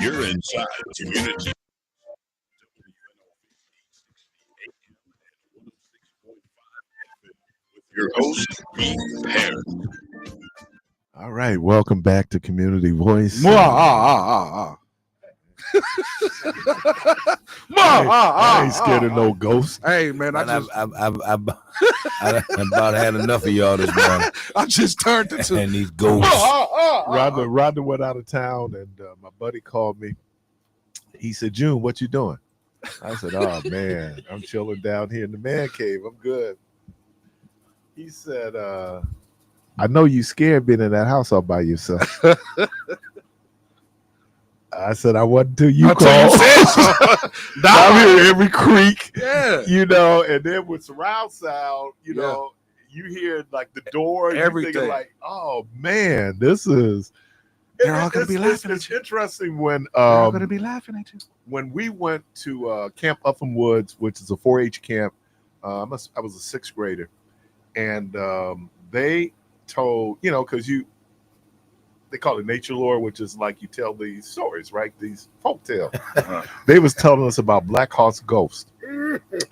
Speaker 7: You're inside Community. With your host, B. Parris.
Speaker 1: All right, welcome back to Community Voice. I ain't scared of no ghost.
Speaker 3: Hey man, I
Speaker 2: about had enough of y'all this morning.
Speaker 3: I just turned into
Speaker 2: And these ghosts.
Speaker 1: Rhonda went out of town, and my buddy called me. He said, "June, what you doing?" I said, "Oh man, I'm chilling down here in the man cave. I'm good." He said, "I know you scared being in that house all by yourself." I said, "I wasn't until you called." I'm here every creek, you know, and then with surround sound, you know, you hear like the door,
Speaker 3: everything.
Speaker 1: Like, oh man, this is.
Speaker 3: They're all going to be laughing
Speaker 1: It's interesting when
Speaker 3: They're all going to be laughing at you.
Speaker 1: When we went to Camp Upham Woods, which is a 4-H camp. I was a 6th grader, and they told, you know, because they call it nature lore, which is like you tell these stories, right? These folk tales. They was telling us about Black Hawk's ghost,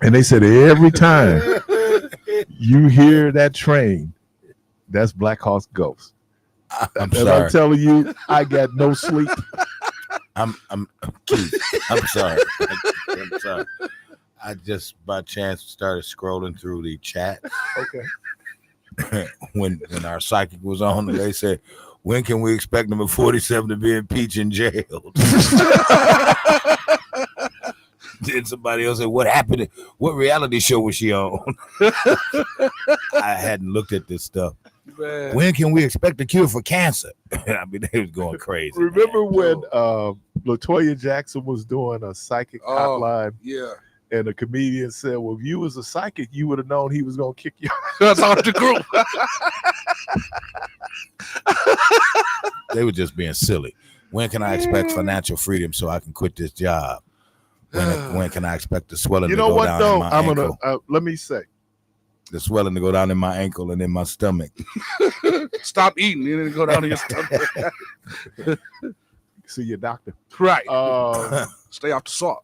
Speaker 1: and they said every time you hear that train, that's Black Hawk's ghost.
Speaker 2: I'm
Speaker 1: And
Speaker 2: sorry.
Speaker 1: I'm telling you, I got no sleep.
Speaker 2: I'm Keith, I'm sorry. I'm sorry. I just by chance started scrolling through the chat.
Speaker 1: Okay.
Speaker 2: when our psychic was on, they said, "When can we expect number 47 to be impeached and jailed?" Then somebody else said, "What happened? What reality show was she on?" I hadn't looked at this stuff.
Speaker 3: Man.
Speaker 2: When can we expect a cure for cancer? I mean, they was going crazy.
Speaker 1: Remember when LaToya Jackson was doing a psychic hotline?
Speaker 3: Yeah.
Speaker 1: And a comedian said, "Well, if you was a psychic, you would have known he was going to kick you
Speaker 3: That's off the group."
Speaker 2: They were just being silly. When can I expect financial freedom so I can quit this job? When can I expect the swelling
Speaker 1: You
Speaker 2: to
Speaker 1: know
Speaker 2: go
Speaker 1: what,
Speaker 2: down
Speaker 1: though?
Speaker 2: in my
Speaker 1: I'm
Speaker 2: ankle?
Speaker 1: going to, let me say.
Speaker 2: The swelling to go down in my ankle and in my stomach.
Speaker 3: Stop eating and then go down to your stomach.
Speaker 1: See your doctor.
Speaker 3: Right. Stay off the salt.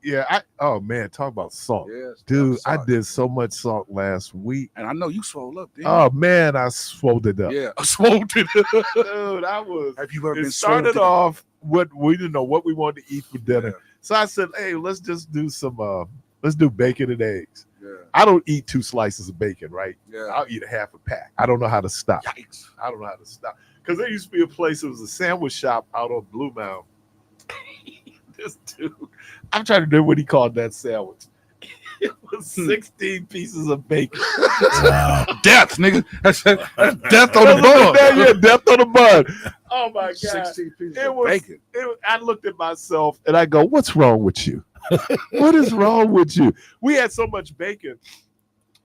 Speaker 1: Yeah. Oh, man. Talk about salt.
Speaker 3: Yes,
Speaker 1: Dude, I did so much salt last week.
Speaker 3: And I know you swole up, didn't
Speaker 1: Oh, man. I swole it up.
Speaker 3: you? Yeah, I swole it up.
Speaker 1: Dude, I was.
Speaker 3: Have you ever
Speaker 1: It
Speaker 3: been
Speaker 1: started
Speaker 3: swole
Speaker 1: off what we didn't know what we wanted to eat for dinner.
Speaker 3: Yeah.
Speaker 1: So I said, "Hey, let's just do some let's do bacon and eggs."
Speaker 3: Yeah.
Speaker 1: I don't eat 2 slices of bacon, right?
Speaker 3: Yeah.
Speaker 1: I'll eat a half a pack. I don't know how to stop.
Speaker 3: Yikes.
Speaker 1: I don't know how to stop. Because there used to be a place, it was a sandwich shop out on Blue Mound. This dude, I'm trying to remember what he called that sandwich. It was 16 pieces of bacon.
Speaker 3: Death, nigga. That's death on the bun.
Speaker 1: Yeah, death on the bun. Oh my God.
Speaker 3: 16 pieces
Speaker 1: It
Speaker 3: of
Speaker 1: was,
Speaker 3: bacon.
Speaker 1: I looked at myself and I go, "What's wrong with you? What is wrong with you?" We had so much bacon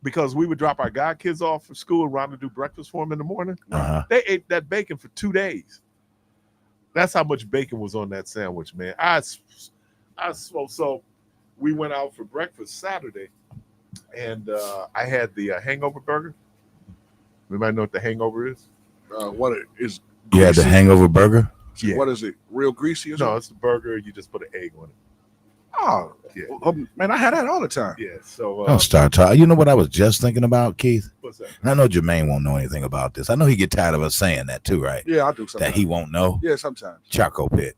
Speaker 1: because we would drop our god kids off for school and Rhonda do breakfast for them in the morning.
Speaker 2: Uh-huh.
Speaker 1: They ate that bacon for 2 days. That's how much bacon was on that sandwich, man. So we went out for breakfast Saturday, and I had the hangover burger. Anybody know what the hangover is?
Speaker 3: What it is?
Speaker 2: You had the hangover burger?
Speaker 1: Yeah.
Speaker 3: What is it? Real greasy or
Speaker 1: No,
Speaker 3: something?
Speaker 1: it's the burger. You just put an egg on it.
Speaker 3: Oh,
Speaker 1: Yeah.
Speaker 3: Man, I had that all the time.
Speaker 1: Yeah. So
Speaker 2: Don't start talking. You know what I was just thinking about, Keith?
Speaker 1: what's that?
Speaker 2: And I know Jermaine won't know anything about this. I know he get tired of us saying that too, right?
Speaker 3: Yeah, I do sometimes.
Speaker 2: That he won't know.
Speaker 3: Yeah, sometimes.
Speaker 2: Charcoal pit.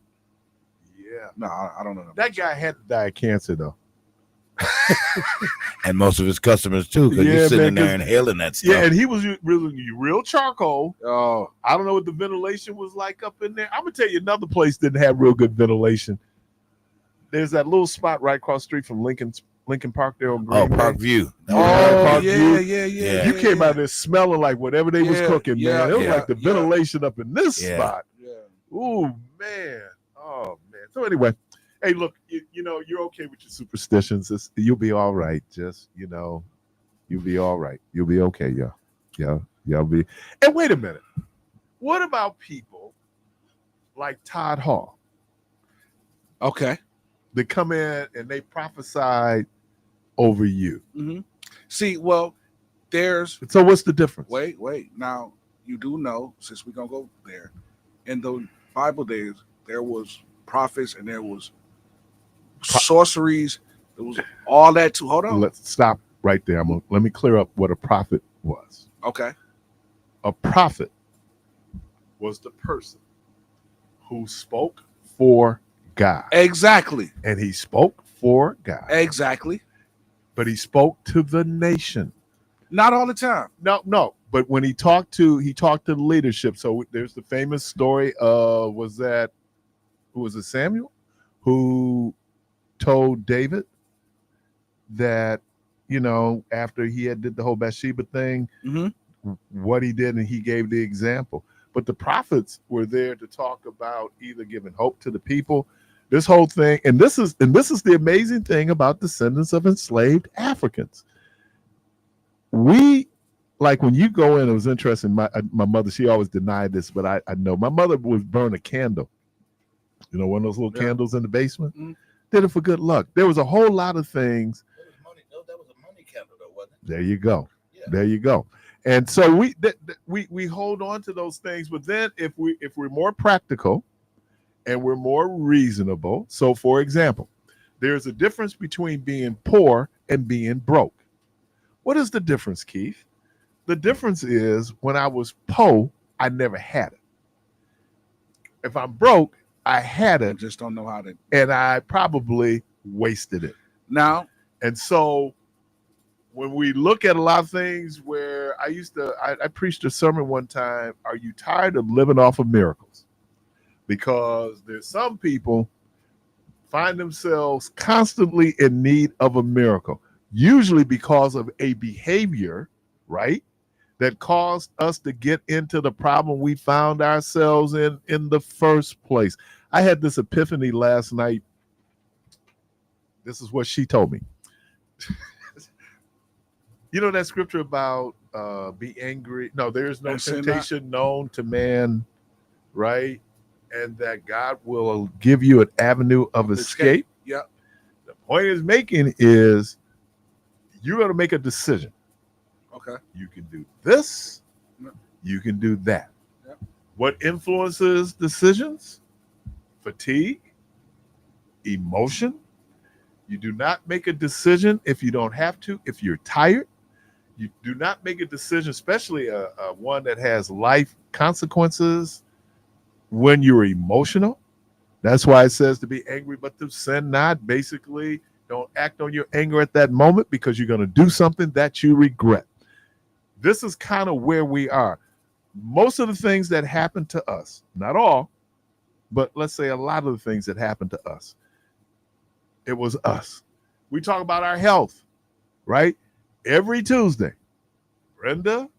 Speaker 1: Yeah.
Speaker 3: No, I don't know.
Speaker 1: That guy had to die of cancer though.
Speaker 2: And most of his customers too, because
Speaker 1: Yeah,
Speaker 2: you're sitting
Speaker 1: man,
Speaker 2: there inhaling that stuff.
Speaker 1: Yeah, and he was really real charcoal.
Speaker 3: Oh,
Speaker 1: I don't know what the ventilation was like up in there. I'm gonna tell you another place didn't have real good ventilation. There's that little spot right across the street from Lincoln Park there on Green.
Speaker 2: Park View.
Speaker 1: Park View.
Speaker 3: yeah.
Speaker 1: You came out there smelling like whatever they was cooking, man. It was
Speaker 2: yeah,
Speaker 1: like the ventilation up in this
Speaker 2: Yeah.
Speaker 1: spot.
Speaker 3: Yeah.
Speaker 1: Ooh, man. Oh, man. So anyway, hey, look, you know, you're okay with your superstitions. You'll be all right. Just, you know, you'll be all right. You'll be okay, y'all. Yeah, y'all be. And wait a minute. What about people like Todd Hall?
Speaker 3: Okay.
Speaker 1: They come in and they prophesied over you.
Speaker 3: Mm-hmm. See, well, there's
Speaker 1: So what's the difference?
Speaker 3: wait. Now you do know, since we're gonna go there, in the Bible days, there was prophets and there was sorceries. There was all that too. Hold on.
Speaker 1: Let's stop right there. Let me clear up what a prophet was.
Speaker 3: Okay.
Speaker 1: A prophet was the person who spoke for God.
Speaker 3: Exactly.
Speaker 1: And he spoke for God.
Speaker 3: Exactly.
Speaker 1: But he spoke to the nation.
Speaker 3: Not all the time.
Speaker 1: No. But when he talked to the leadership. So there's the famous story of, who was it, Samuel, who told David that, after he had did the whole Bathsheba thing, what he did, and he gave the example. But the prophets were there to talk about either giving hope to the people, this whole thing, and this is the amazing thing about descendants of enslaved Africans. Like when you go in, it was interesting. My mother, she always denied this, but I know my mother would burn a candle. One of those little candles in the basement. Did it for good luck. There was a whole lot of things.
Speaker 2: That was a money candle, though, wasn't it?
Speaker 1: There you go.
Speaker 2: Yeah.
Speaker 1: There you go. And so we hold on to those things, but then if we're more practical and we're more reasonable. So, for example, there's a difference between being poor and being broke. What is the difference, Keith? The difference is when I was poor, I never had it. If I'm broke, I had it.
Speaker 3: Just don't know how to.
Speaker 1: And I probably wasted it.
Speaker 3: Now.
Speaker 1: And so when we look at a lot of things where I preached a sermon one time, are you tired of living off of miracles? Because there's some people find themselves constantly in need of a miracle, usually because of a behavior, right, that caused us to get into the problem we found ourselves in the first place. I had this epiphany last night. This is what she told me. That scripture about be angry. No, there is no temptation known to man, right? And that God will give you an avenue of escape.
Speaker 3: Yeah.
Speaker 1: The point is making is you're going to make a decision.
Speaker 3: Okay.
Speaker 1: You can do this. You can do that.
Speaker 3: Yep.
Speaker 1: What influences decisions? Fatigue, emotion. You do not make a decision if you don't have to, if you're tired. You do not make a decision, especially a one that has life consequences, when you're emotional. That's why it says to be angry, but to sin not. Basically, don't act on your anger at that moment because you're going to do something that you regret. This is kind of where we are. Most of the things that happen to us, not all, but let's say a lot of the things that happen to us, it was us. We talk about our health, right? Every Tuesday, Brenda and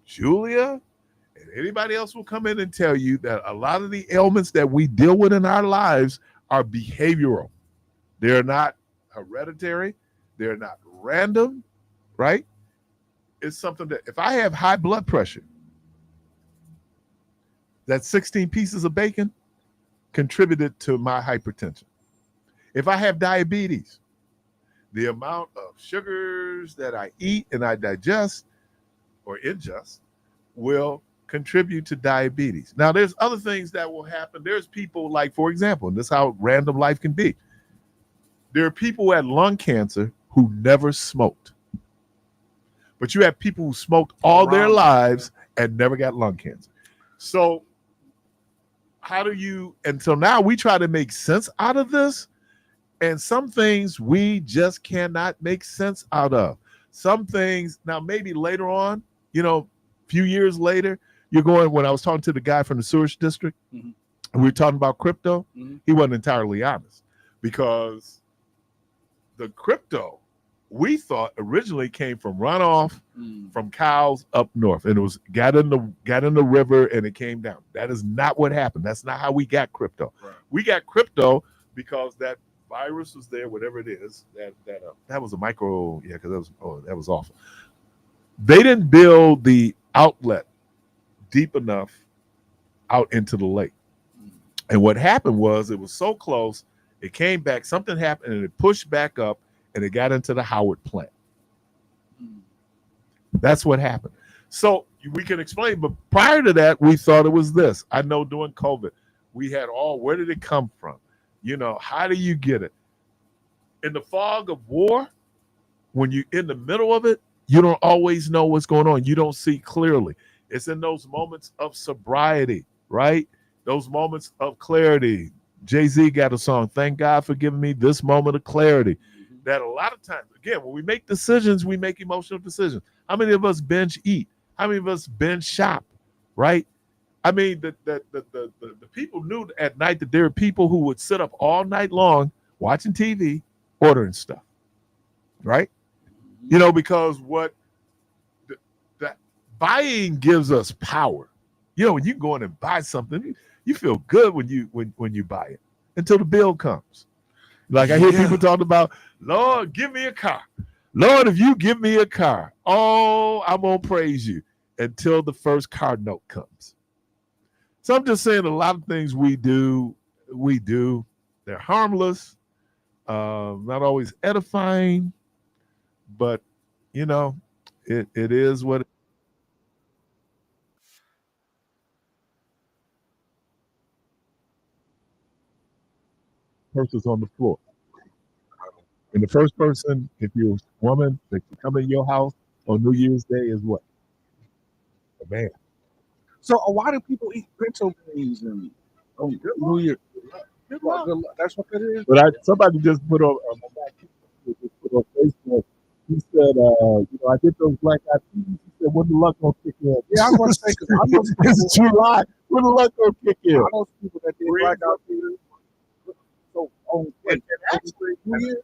Speaker 1: Julia and anybody else will come in and tell you that a lot of the ailments that we deal with in our lives are behavioral. They're not hereditary. They're not random, right? It's something that if I have high blood pressure, that 16 pieces of bacon contributed to my hypertension. If I have diabetes, the amount of sugars that I eat and I digest or ingest will contribute to diabetes. Now, there's other things that will happen. There's people like, for example, and this is how random life can be. There are people who had lung cancer who never smoked. But you have people who smoked all their lives and never got lung cancer. So and so now we try to make sense out of this. And some things we just cannot make sense out of. Some things, now maybe later on, a few years later, when I was talking to the guy from the sewage district, and we were talking about crypto, he wasn't entirely honest because the crypto we thought originally came from runoff from cows up north, and it was got in the river and it came down. That is not what happened. That's not how we got crypto. Right. We got crypto because that virus was there, whatever it is. That was a micro, because that was awful. They didn't build the outlet deep enough out into the lake, and what happened was it was so close, it came back. Something happened, and it pushed back up. And it got into the Howard plant. That's what happened. So we can explain, but prior to that, we thought it was this. I know during COVID, We had all, where did it come from? How do you get it? In the fog of war, when you're in the middle of it, you don't always know what's going on. You don't see clearly. It's in those moments of sobriety, right? Those moments of clarity. Jay-Z got a song, Thank God for Giving Me This Moment of Clarity. That a lot of times, again, when we make decisions, we make emotional decisions. How many of us binge eat? How many of us binge shop, right? I mean, the people knew at night that there were people who would sit up all night long watching TV, ordering stuff, right? Because what that buying gives us power. When you go in and buy something, you feel good when you buy it until the bill comes. Like I hear people talking about, Lord, give me a car. Lord, if you give me a car, oh, I'm gonna praise you until the first car note comes. So I'm just saying a lot of things we do, they're harmless, not always edifying, but it is what person's on the floor. And the first person, if you're a woman, that can come in your house on New Year's Day is what? A man.
Speaker 3: So why do people eat pinto beans and New Year? That's what that is.
Speaker 1: But somebody just put on Facebook. He said, I did those black eyed peas. He said, when the luck gonna kick in?
Speaker 3: Yeah, I was going to say, because I know some people,
Speaker 1: It's July. When the luck gonna kick in?
Speaker 3: I know some people that did black out here. So on actually, New Year.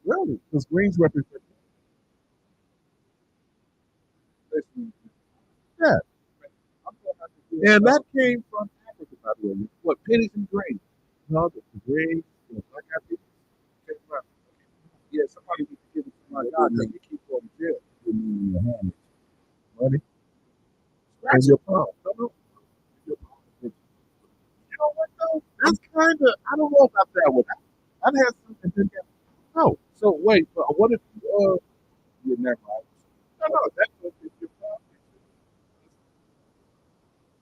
Speaker 1: Really? Because greens represent. Yeah. And that came from Africa, by the way.
Speaker 3: What, pennies and grains?
Speaker 1: No, the greens, black eyed peas.
Speaker 3: Yeah, somebody needs to give it to my God because you keep going to jail.
Speaker 1: In your hand. Money. And your palm. No. You know what though? That's kind of, I don't know about that one. I've had something to get. No.
Speaker 3: So wait, but what if you never mind.
Speaker 1: No, that's what your palm.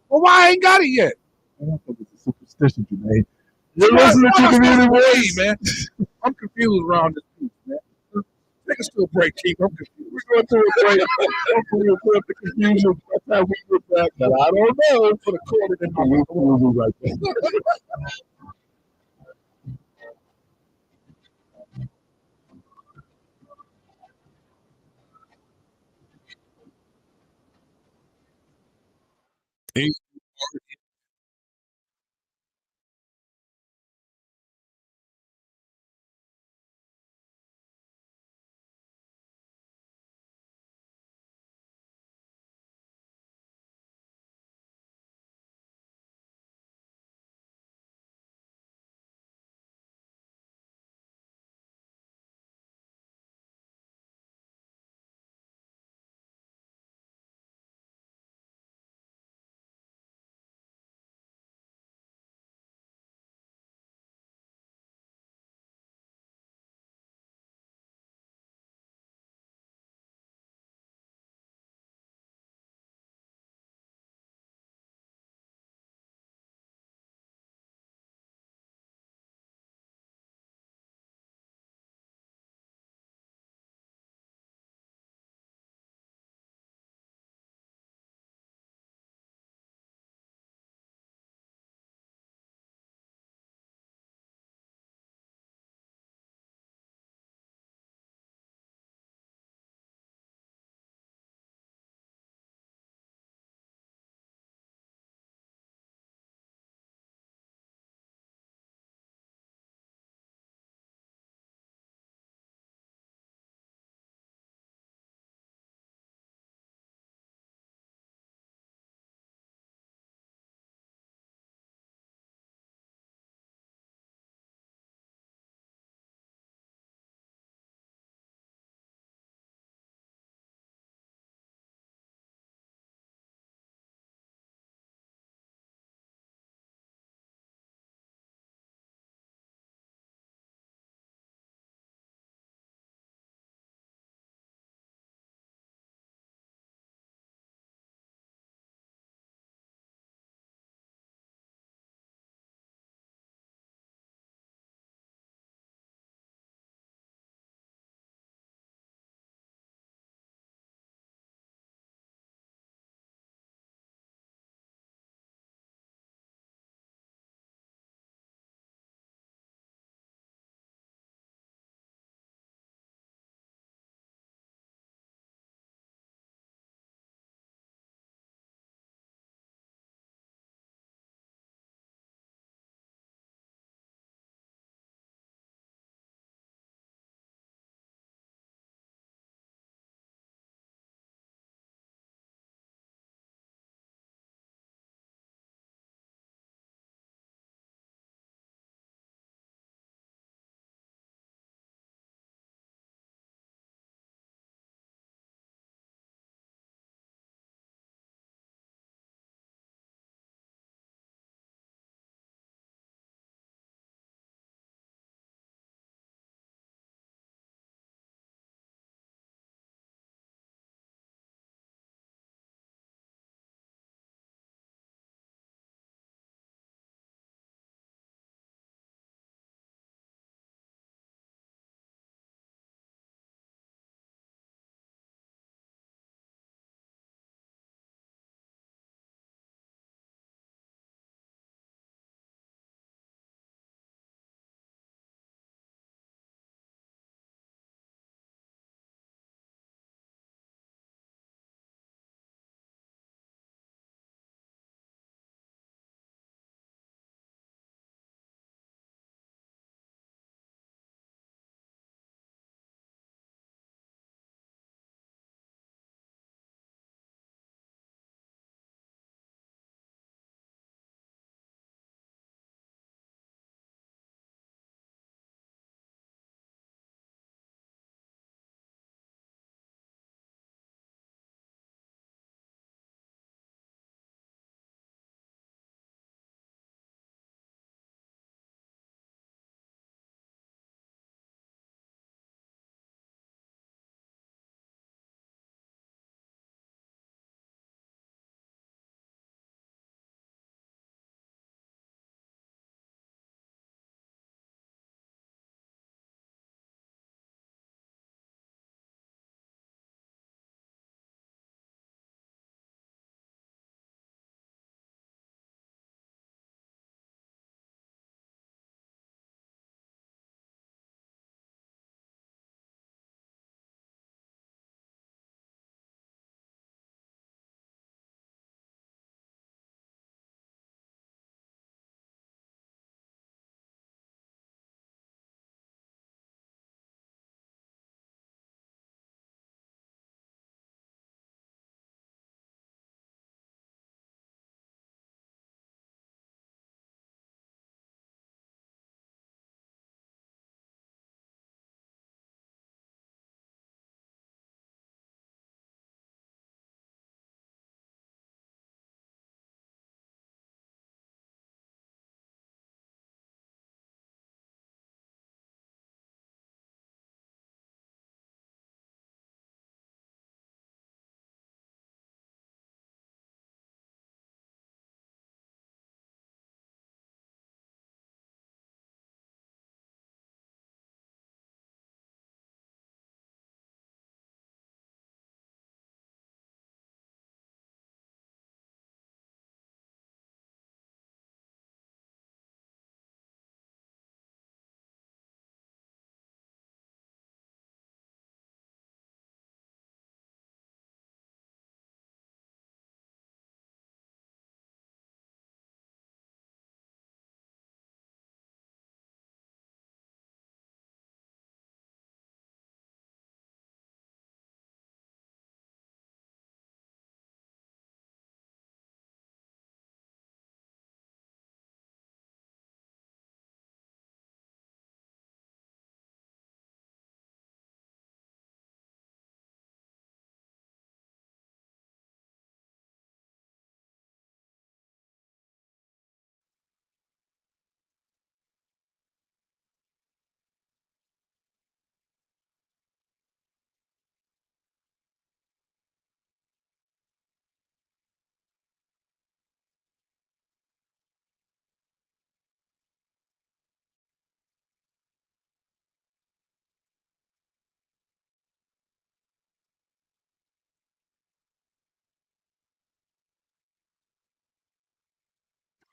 Speaker 3: Well, why I ain't got it yet?
Speaker 1: I don't think it's a superstition today.
Speaker 3: You're
Speaker 1: listening to Community Voice.
Speaker 3: man. I'm confused around this piece, man. Take us to a break, Keith. I'm confused.
Speaker 1: We're going to a break. Hopefully we'll put up the confusion by the time we get back. But I don't know. For the quarter, then we'll be right back.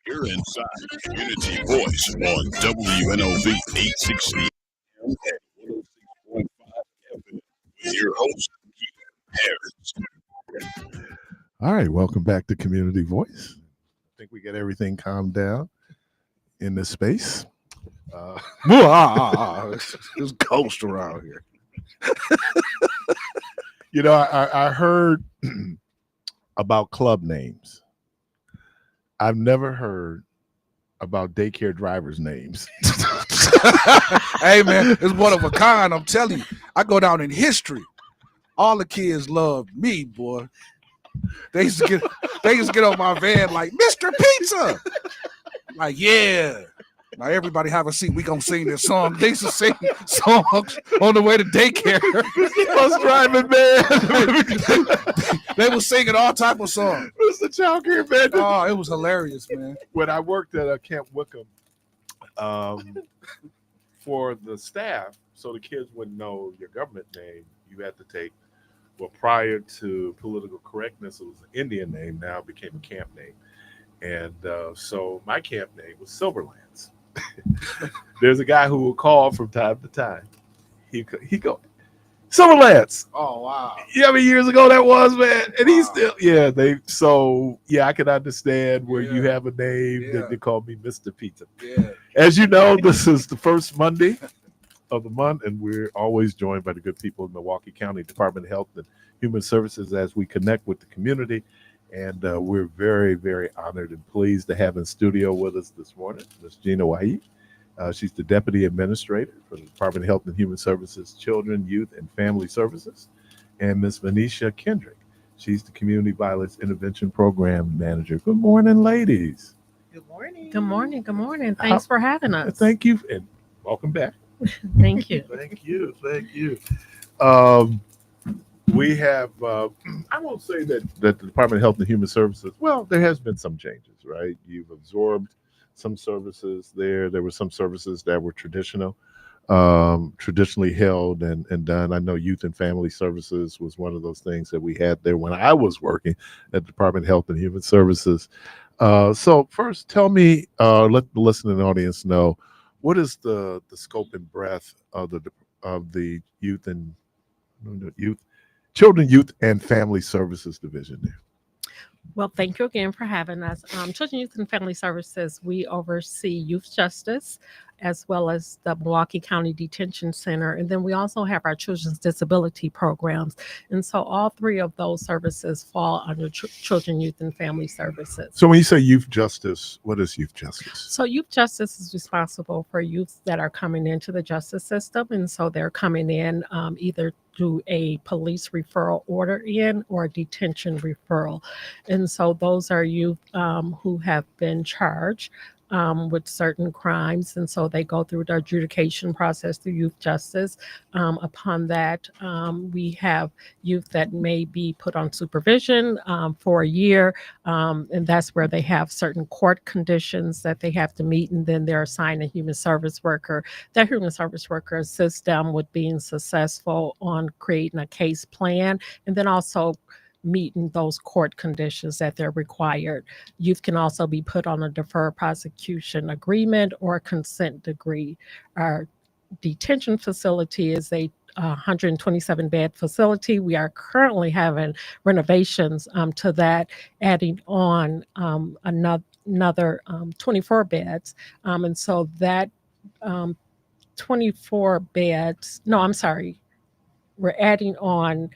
Speaker 7: You're inside Community Voice on WNOV 860 AM and 106.5 FM with your host, Parris.
Speaker 1: All right, welcome back to Community Voice. I think we get everything calmed down in this space.
Speaker 3: There's ghosts around here.
Speaker 1: You know, I heard about club names. I've never heard about daycare drivers' names.
Speaker 3: Hey man, it's one of a kind. I'm telling you, I go down in history. All the kids loved me, boy. They used to get on my van like Mr. Pizza. Like, yeah. Now everybody have a seat. We gonna sing this song. They used to sing songs on the way to daycare.
Speaker 1: Bus driving man.
Speaker 3: They were singing all type of songs.
Speaker 1: Mr. Childcare man.
Speaker 3: Oh, it was hilarious, man.
Speaker 1: When I worked at Camp Wickham, for the staff, so the kids wouldn't know your government name, you had to take, well, prior to political correctness, it was an Indian name, now it became a camp name. And so my camp name was Silverlands. There's a guy who will call from time to time. He go, Silverlands.
Speaker 3: Oh wow.
Speaker 1: You know how many years ago that was, man? And he's
Speaker 3: Wow.
Speaker 1: still, I can understand where you
Speaker 3: Yeah.
Speaker 1: have a name
Speaker 3: Yeah.
Speaker 1: that they call me Mr. Pizza.
Speaker 3: Yeah.
Speaker 1: As you know, this is the first Monday of the month, and we're always joined by the good people in Milwaukee County Department of Health and Human Services as we connect with the community. And we're very, very honored and pleased to have in studio with us this morning Ms. Gina Wahi. She's the Deputy Administrator for the Department of Health and Human Services, Children, Youth, and Family Services. And Ms. Venetia Kendrick. She's the Community Violence Intervention Program Manager. Good morning, ladies.
Speaker 4: Good morning.
Speaker 8: Good morning. Good morning. Thanks for having us.
Speaker 1: Thank you, and welcome back.
Speaker 8: Thank you.
Speaker 1: Thank you. We have, I won't say that the Department of Health and Human Services, well, there has been some changes, right? You've absorbed some services there. There were some services that were traditionally held and done. I know Youth and Family Services was one of those things that we had there when I was working at the Department of Health and Human Services. So first, tell me, let the listening audience know, what is the scope and breadth of the Children, Youth, and Family Services Division there?
Speaker 8: Well, thank you again for having us. Children, Youth, and Family Services, we oversee youth justice as well as the Milwaukee County Detention Center. And then we also have our children's disability programs. And so all three of those services fall under Children, Youth, and Family Services.
Speaker 1: So when you say youth justice, what is youth justice?
Speaker 8: So youth justice is responsible for youth that are coming into the justice system. And so they're coming in either through a police referral order in or a detention referral. And so those are youth who have been charged with certain crimes. And so they go through the adjudication process through youth justice. Upon that, we have youth that may be put on supervision for a year. And that's where they have certain court conditions that they have to meet. And then they're assigned a human service worker. That human service worker assists them with being successful on creating a case plan and then also meeting those court conditions that they're required. Youth can also be put on a deferred prosecution agreement or a consent decree. Our detention facility is a 127 bed facility. We are currently having renovations to that, adding on another 24 beds. And so that 24 beds, no, I'm sorry, we're adding on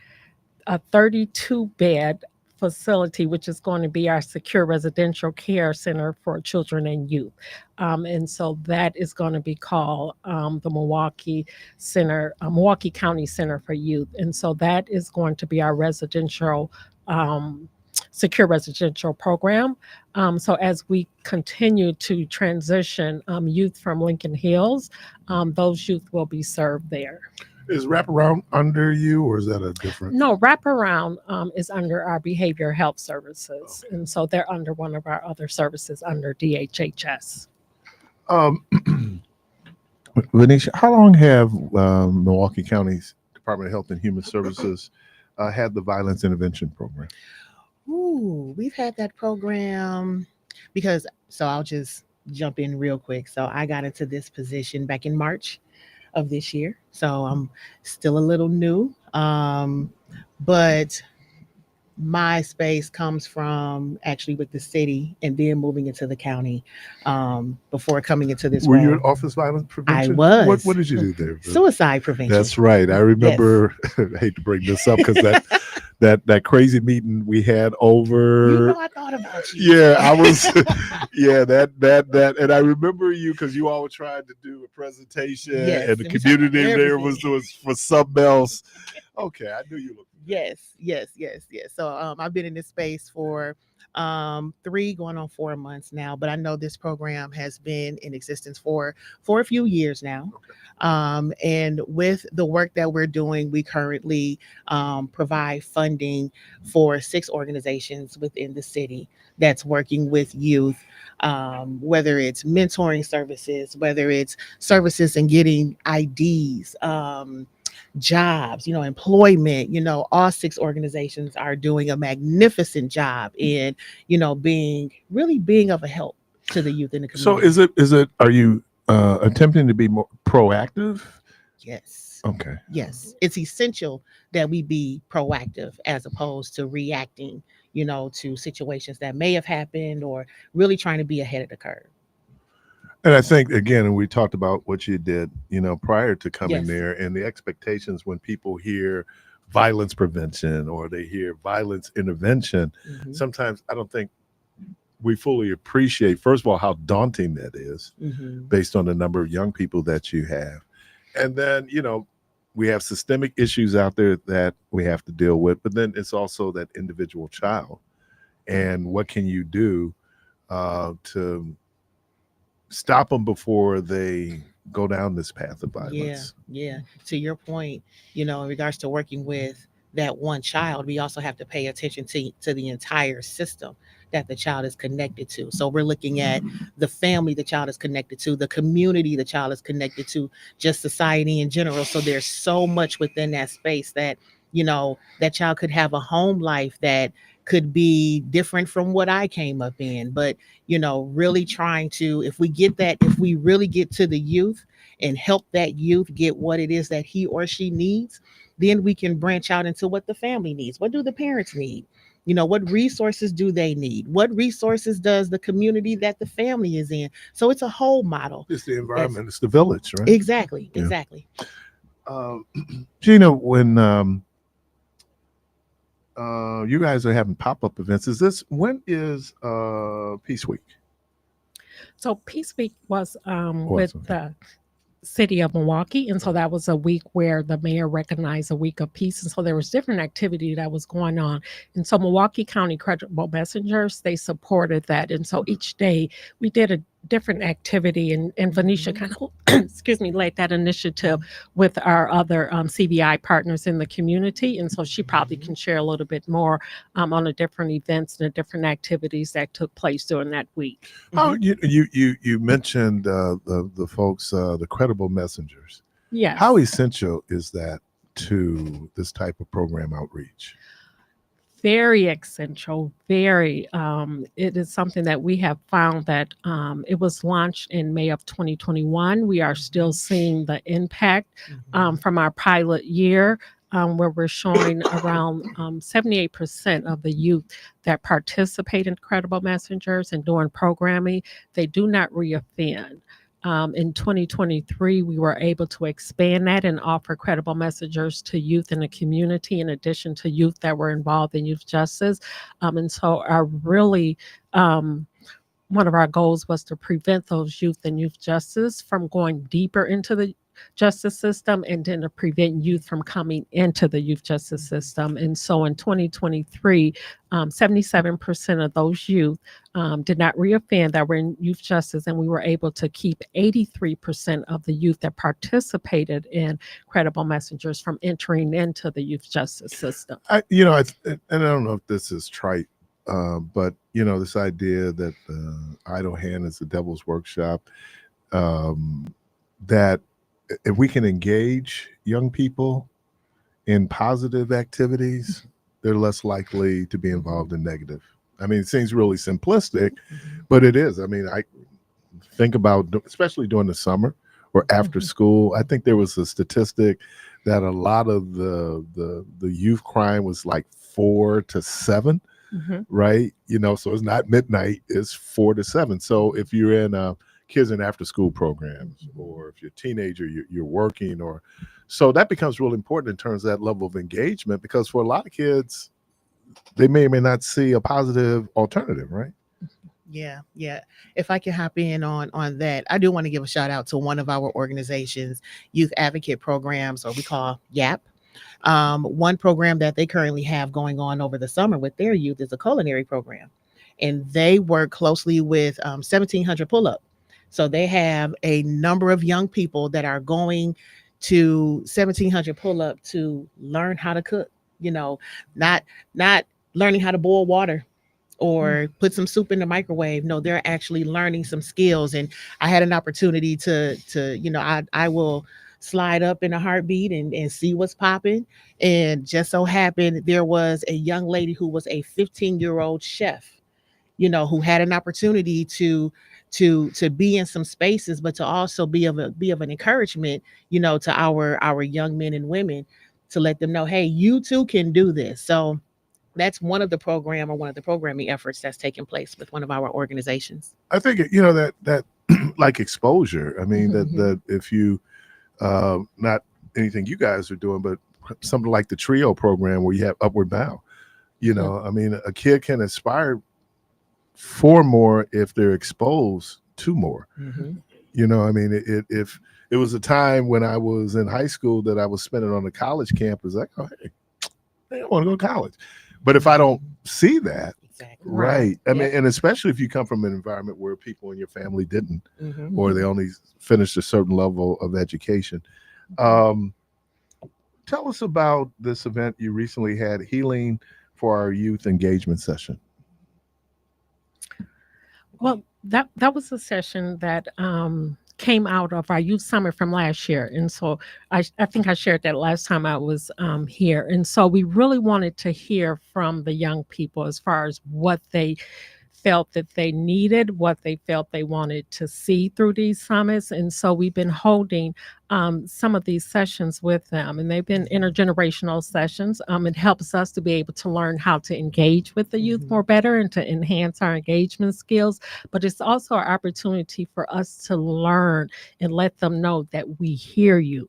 Speaker 8: a 32-bed facility, which is going to be our secure residential care center for children and youth. And so that is going to be called the Milwaukee Center, Milwaukee County Center for Youth. And so that is going to be our residential, secure residential program. So as we continue to transition youth from Lincoln Hills, those youth will be served there.
Speaker 1: Is wraparound under you, or is that a different?
Speaker 8: No, wraparound is under our behavioral health services. Okay. And so they're under one of our other services under DHHS.
Speaker 1: Venetia, how long have Milwaukee County's Department of Health and Human Services had the violence intervention program?
Speaker 9: Ooh, we've had that program because so I'll just jump in real quick. So I got into this position back in March of this year. So I'm still a little new. But my space comes from actually with the city and then moving into the county before coming into this
Speaker 1: Were you in
Speaker 9: role.
Speaker 1: office violence
Speaker 9: I
Speaker 1: prevention?
Speaker 9: was
Speaker 1: What did you do there?
Speaker 9: suicide prevention.
Speaker 1: That's right. I remember. I hate to bring this up because that crazy meeting we had over.
Speaker 9: You know, I thought about you.
Speaker 1: Yeah, I was. Yeah, that, and I remember you because you all tried to do a presentation,
Speaker 9: Yes,
Speaker 1: and the
Speaker 9: and we talked about
Speaker 1: community there
Speaker 9: everything.
Speaker 1: was for something else. Okay, I knew you looked.
Speaker 9: Yes. So I've been in this space for 3 going on 4 months now, but I know this program has been in existence for a few years now. And with the work that we're doing, we currently provide funding for 6 organizations within the city that's working with youth, whether it's mentoring services, whether it's services and getting IDs, jobs, employment. All 6 organizations are doing a magnificent job in, being of a help to the youth in the
Speaker 1: So
Speaker 9: community.
Speaker 1: is it? Are you attempting to be more proactive?
Speaker 9: Yes.
Speaker 1: Okay.
Speaker 9: Yes. It's essential that we be proactive as opposed to reacting, to situations that may have happened or really trying to be ahead of the curve.
Speaker 1: And I think again, and we talked about what you did, prior to coming
Speaker 9: Yes.
Speaker 1: there, and the expectations when people hear violence prevention or they hear violence intervention.
Speaker 9: Mhm.
Speaker 1: Sometimes I don't think we fully appreciate, first of all, how daunting that is
Speaker 9: Mhm.
Speaker 1: based on the number of young people that you have. And then, we have systemic issues out there that we have to deal with, but then it's also that individual child. And what can you do to stop them before they go down this path of violence?
Speaker 9: Yeah. To your point, in regards to working with that one child, we also have to pay attention to the entire system that the child is connected to. So we're looking at the family the child is connected to, the community the child is connected to, just society in general. So there's so much within that space that, that child could have a home life that could be different from what I came up in. But really trying to, if we really get to the youth and help that youth get what it is that he or she needs, then we can branch out into what the family needs. What do the parents need? What resources do they need? What resources does the community that the family is in? So it's a whole model.
Speaker 1: It's the environment, it's the village, right?
Speaker 9: Exactly.
Speaker 1: Yeah.
Speaker 9: Exactly.
Speaker 1: Gina, when you guys are having pop-up events, when is Peace Week?
Speaker 8: So Peace Week was
Speaker 1: Was,
Speaker 8: with the city of Milwaukee, and so that was a week where the mayor recognized a week of peace, and so there was different activity that was going on. And so Milwaukee County Credible Messengers, they supported that, and so each day we did a different activity, and Venetia kind of excuse me, led that initiative with our other CBI partners in the community, and so she probably can share a little bit more on the different events and the different activities that took place during that week.
Speaker 1: How you mentioned the folks, the credible messengers.
Speaker 8: Yes.
Speaker 1: How essential is that to this type of program outreach?
Speaker 8: Very essential. Very. It is something that we have found that it was launched in May of 2021. We are still seeing the impact from our pilot year. Where we're showing around 78% of the youth that participate in Credible Messengers and doing programming, they do not reoffend. In 2023, we were able to expand that and offer Credible Messengers to youth in the community, in addition to youth that were involved in youth justice. And so our really one of our goals was to prevent those youth and youth justice from going deeper into the justice system, and then to prevent youth from coming into the youth justice system. And so in 2023, 77% of those youth did not reoffend that were in youth justice, and we were able to keep 83% of the youth that participated in Credible Messengers from entering into the youth justice system.
Speaker 1: And I don't know if this is trite, but this idea that idle hand is the devil's workshop, that if we can engage young people in positive activities, they're less likely to be involved in negative I mean, it seems really simplistic, but it is. I mean, I think about, especially during the summer or after school. I think there was a statistic that a lot of the youth crime was like 4 to 7, right? You know, so it's not midnight; it's 4 to 7. So if you're in kids in after school programs, or if you're a teenager, you're working, or so that becomes really important in terms of that level of engagement, because for a lot of kids, they may or may not see a positive alternative, right?
Speaker 9: Yeah, yeah. If I can hop in on that, I do want to give a shout out to one of our organizations, Youth Advocate Programs, or we call YAP. One program that they currently have going on over the summer with their youth is a culinary program, and they work closely with 1700 Pull Up. So they have a number of young people that are going to 1700 Pull Up to learn how to cook. You know, not learning how to boil water or put some soup in the microwave. No, they're actually learning some skills. And I had an opportunity to I will slide up in a heartbeat and see what's popping. And just so happened there was a young lady who was a 15-year-old chef, who had an opportunity to be in some spaces, but to also be of an encouragement, to our young men and women, to let them know, hey, you too can do this. So that's one of the programming efforts that's taking place with one of our organizations.
Speaker 1: I think that like exposure. I mean that if you not anything you guys are doing, but something like the TRIO program where you have Upward Bound. I mean, a kid can aspire for more if they're exposed to more. I mean, if it was a time when I was in high school that I was spending on a college campus, like, oh, hey, I want to go to college. But if I don't see that,
Speaker 9: Exactly.
Speaker 1: right? I mean, and especially if you come from an environment where people in your family didn't, or they only finished a certain level of education. Tell us about this event you recently had, Healing for Our Youth engagement session.
Speaker 8: Well, that was a session that came out of our youth summit from last year, and so I think I shared that last time I was here, and so we really wanted to hear from the young people as far as what they felt that they needed, what they felt they wanted to see through these summits. And so we've been holding some of these sessions with them, and they've been intergenerational sessions. It helps us to be able to learn how to engage with the youth more better and to enhance our engagement skills. But it's also an opportunity for us to learn and let them know that we hear you.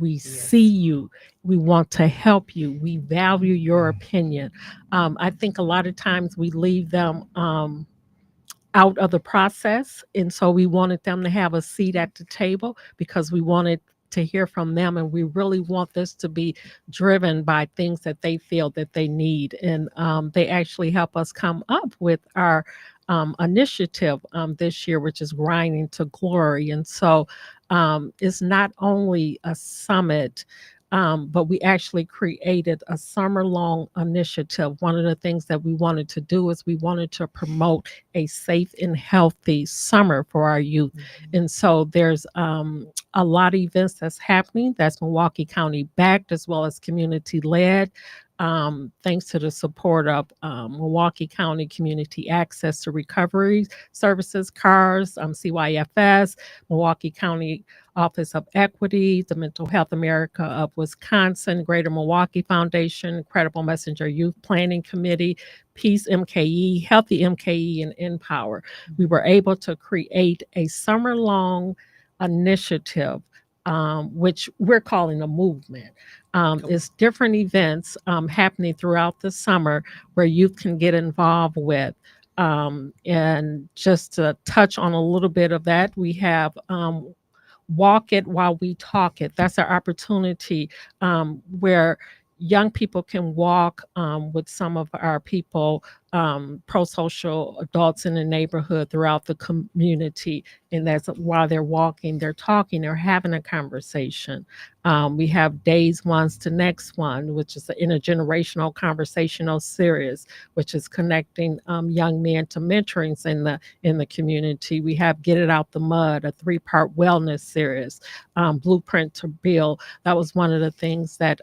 Speaker 8: We see you. We want to help you. We value your opinion. I think a lot of times we leave them out of the process. And so we wanted them to have a seat at the table because we wanted to hear from them. And we really want this to be driven by things that they feel that they need. And they actually help us come up with our initiative this year, which is Grinding to Glory. And so it's not only a summit, but we actually created a summer-long initiative. One of the things that we wanted to do is we wanted to promote a safe and healthy summer for our youth. And so there's a lot of events that's happening that's Milwaukee County backed as well as community led. Thanks to the support of Milwaukee County Community Access to Recovery Services, CARS, CYFS, Milwaukee County Office of Equity, the Mental Health America of Wisconsin, Greater Milwaukee Foundation, Credible Messenger Youth Planning Committee, Peace MKE, Healthy MKE, and Empower. We were able to create a summer-long initiative, which we're calling a movement. It's different events happening throughout the summer where youth can get involved with. And just to touch on a little bit of that, we have Walk It While We Talk It. That's our opportunity where young people can walk with some of our people, pro-social adults in the neighborhood throughout the community. And that's while they're walking, they're talking, they're having a conversation. We have Days Ones to Next One, which is an intergenerational conversational series, which is connecting young men to mentorings in the community. We have Get It Out the Mud, a 3-part wellness series, Blueprint to Build. That was one of the things that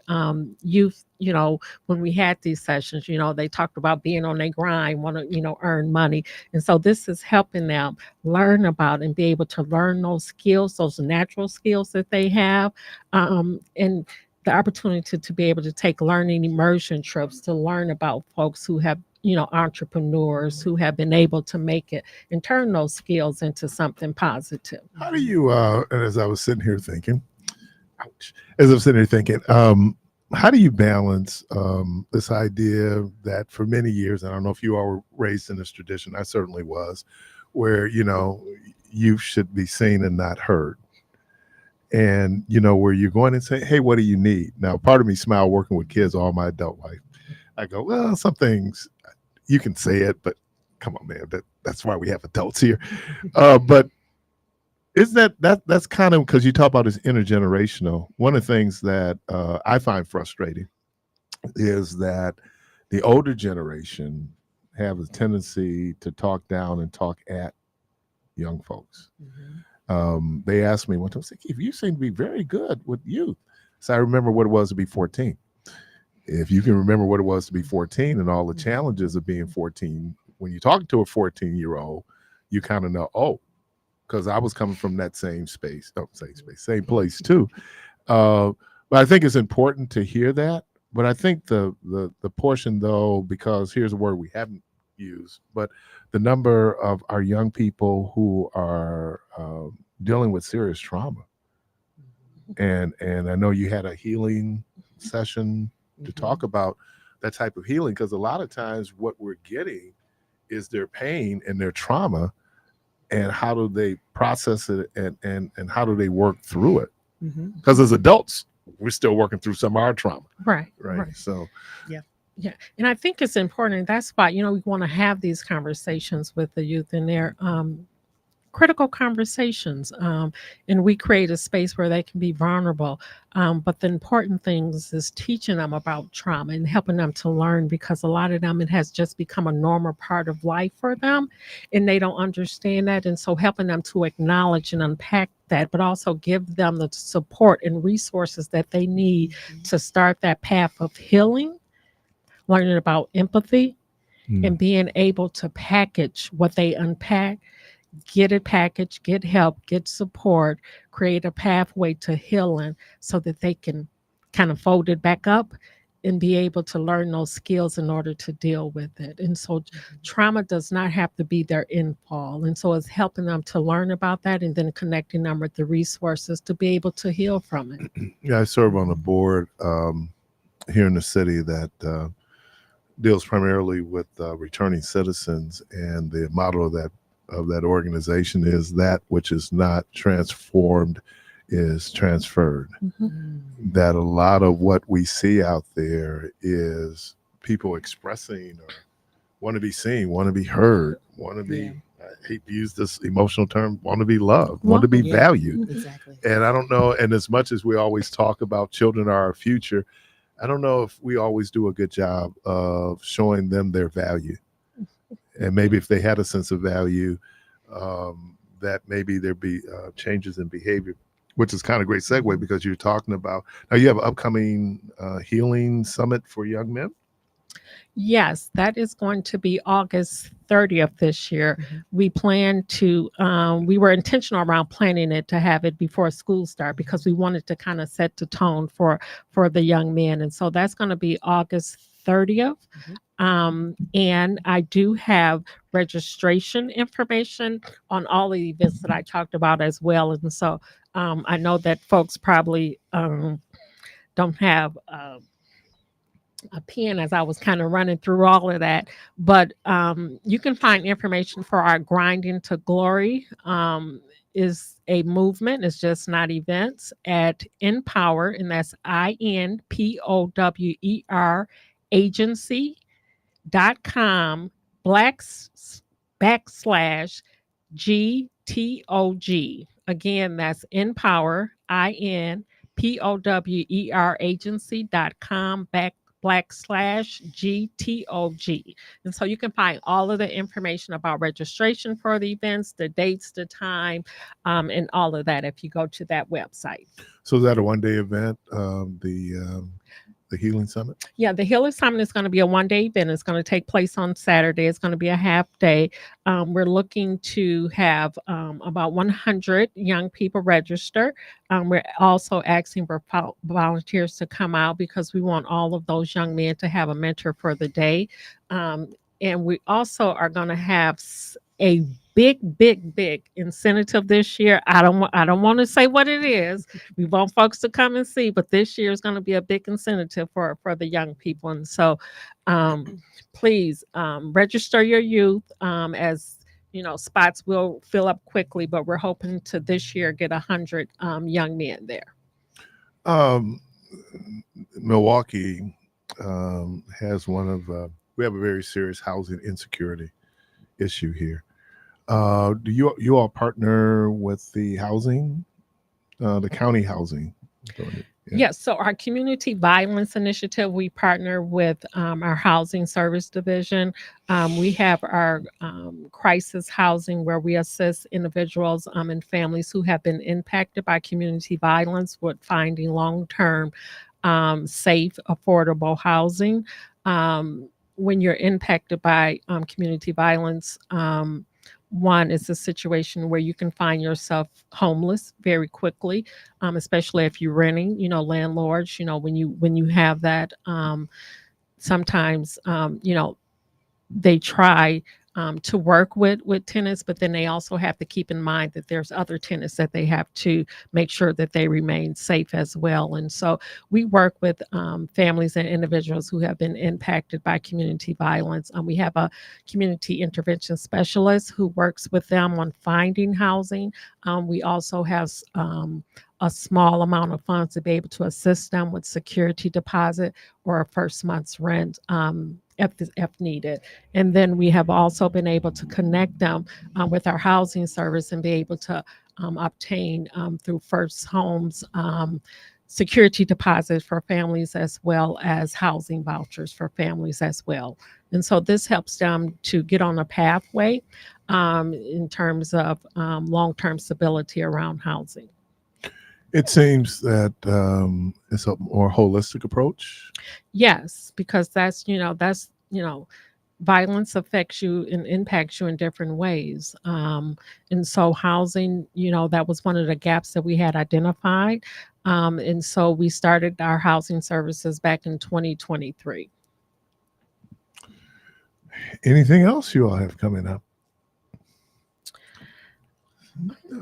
Speaker 8: youth when we had these sessions, they talked about being on their grind, want to, earn money. And so this is helping them learn about and be able to learn those skills, those natural skills that they have. And the opportunity to be able to take learning immersion trips to learn about folks who have, entrepreneurs who have been able to make it and turn those skills into something positive.
Speaker 1: How do you, and as I was sitting here thinking, ouch, as I'm sitting here thinking, how do you balance this idea that for many years, and I don't know if you all were raised in this tradition, I certainly was, where, you should be seen and not heard. And, where you're going and say, hey, what do you need? Now, part of me smile working with kids all my adult life. I go, well, some things you can say it, but come on, man, that's why we have adults here. But is that's kind of, because you talk about this intergenerational. One of the things that I find frustrating is that the older generation have a tendency to talk down and talk at young folks. They asked me one time, "If you seem to be very good with youth," so I remember what it was to be 14. If you can remember what it was to be 14 and all the challenges of being 14, when you talk to a 14-year-old, you kind of know, oh, because I was coming from that same place too. But I think it's important to hear that. But I think the portion, though, because here's a word we haven't used, but the number of our young people who are dealing with serious trauma. And I know you had a healing session to talk about that type of healing, because a lot of times what we're getting is their pain and their trauma, and how do they process it, and how do they work through it? Because as adults, we're still working through some of our trauma.
Speaker 8: Right.
Speaker 1: So
Speaker 8: Yeah. And I think it's important. That's why, we want to have these conversations with the youth, and they're critical conversations. And we create a space where they can be vulnerable. But the important things is teaching them about trauma and helping them to learn, because a lot of them, it has just become a normal part of life for them, and they don't understand that. And so helping them to acknowledge and unpack that, but also give them the support and resources that they need to start that path of healing, learning about empathy, and being able to package what they unpack, get it packaged, get help, get support, create a pathway to healing so that they can kind of fold it back up and be able to learn those skills in order to deal with it. And so trauma does not have to be their fall. And so it's helping them to learn about that, and then connecting them with the resources to be able to heal from it.
Speaker 1: Yeah, I serve on a board here in the city that deals primarily with returning citizens, and the motto of that organization is that which is not transformed is transferred. That a lot of what we see out there is people expressing or want to be seen, want to be heard, want to be, I hate to use this emotional term, want to be loved, want to be valued.
Speaker 9: Exactly.
Speaker 1: And I don't know, and as much as we always talk about children are our future, I don't know if we always do a good job of showing them their value. And maybe if they had a sense of value, that maybe there'd be changes in behavior, which is kind of a great segue, because you're talking about, now you have an upcoming healing summit for young men.
Speaker 8: Yes, that is going to be August 30th this year. We plan to, we were intentional around planning it to have it before school start, because we wanted to kind of set the tone for the young men. And so that's going to be August 30th. And I do have registration information on all the events that I talked about as well. And so I know that folks probably don't have a pen as I was kind of running through all of that, but you can find information for our Grinding to Glory is a movement. It's just not events at Empower, and that's INPOWER agency.com /GTOG. Again, that's Empower, INPOWER agency.com /GTOG. And so you can find all of the information about registration for the events, the dates, the time, and all of that if you go to that website.
Speaker 1: So is that a one-day event? the Healing Summit?
Speaker 8: Yeah, the Healing Summit is going to be a one-day event. It's going to take place on Saturday. It's going to be a half day. We're looking to have about 100 young people register. We're also asking for volunteers to come out because we want all of those young men to have a mentor for the day. And we also are going to have a big incentive this year. I don't want to say what it is. We want folks to come and see, but this year is going to be a big incentive for the young people. And so please register your youth. As you know, spots will fill up quickly, but we're hoping to this year get 100 young men there.
Speaker 1: Milwaukee has we have a very serious housing insecurity issue here. Do you all partner with the housing, the county housing? Yeah.
Speaker 8: Yes. So our community violence initiative, we partner with our housing service division. We have our crisis housing where we assist individuals and families who have been impacted by community violence with finding long-term safe, affordable housing. When you're impacted by community violence, one is a situation where you can find yourself homeless very quickly, especially if you're renting. You know, landlords, you know, when you have that, sometimes you know, they try to work with tenants, but then they also have to keep in mind that there's other tenants that they have to make sure that they remain safe as well. And so we work with families and individuals who have been impacted by community violence. We have a community intervention specialist who works with them on finding housing. We also have a small amount of funds to be able to assist them with security deposit or a first month's rent if needed. And then we have also been able to connect them with our housing service and be able to obtain through First Homes security deposits for families as well as housing vouchers for families as well. And so this helps them to get on a pathway in terms of long-term stability around housing.
Speaker 1: It seems that it's a more holistic approach.
Speaker 8: Yes, because that's violence affects you and impacts you in different ways. And so housing, that was one of the gaps that we had identified. And so we started our housing services back in 2023.
Speaker 1: Anything else you all have coming up?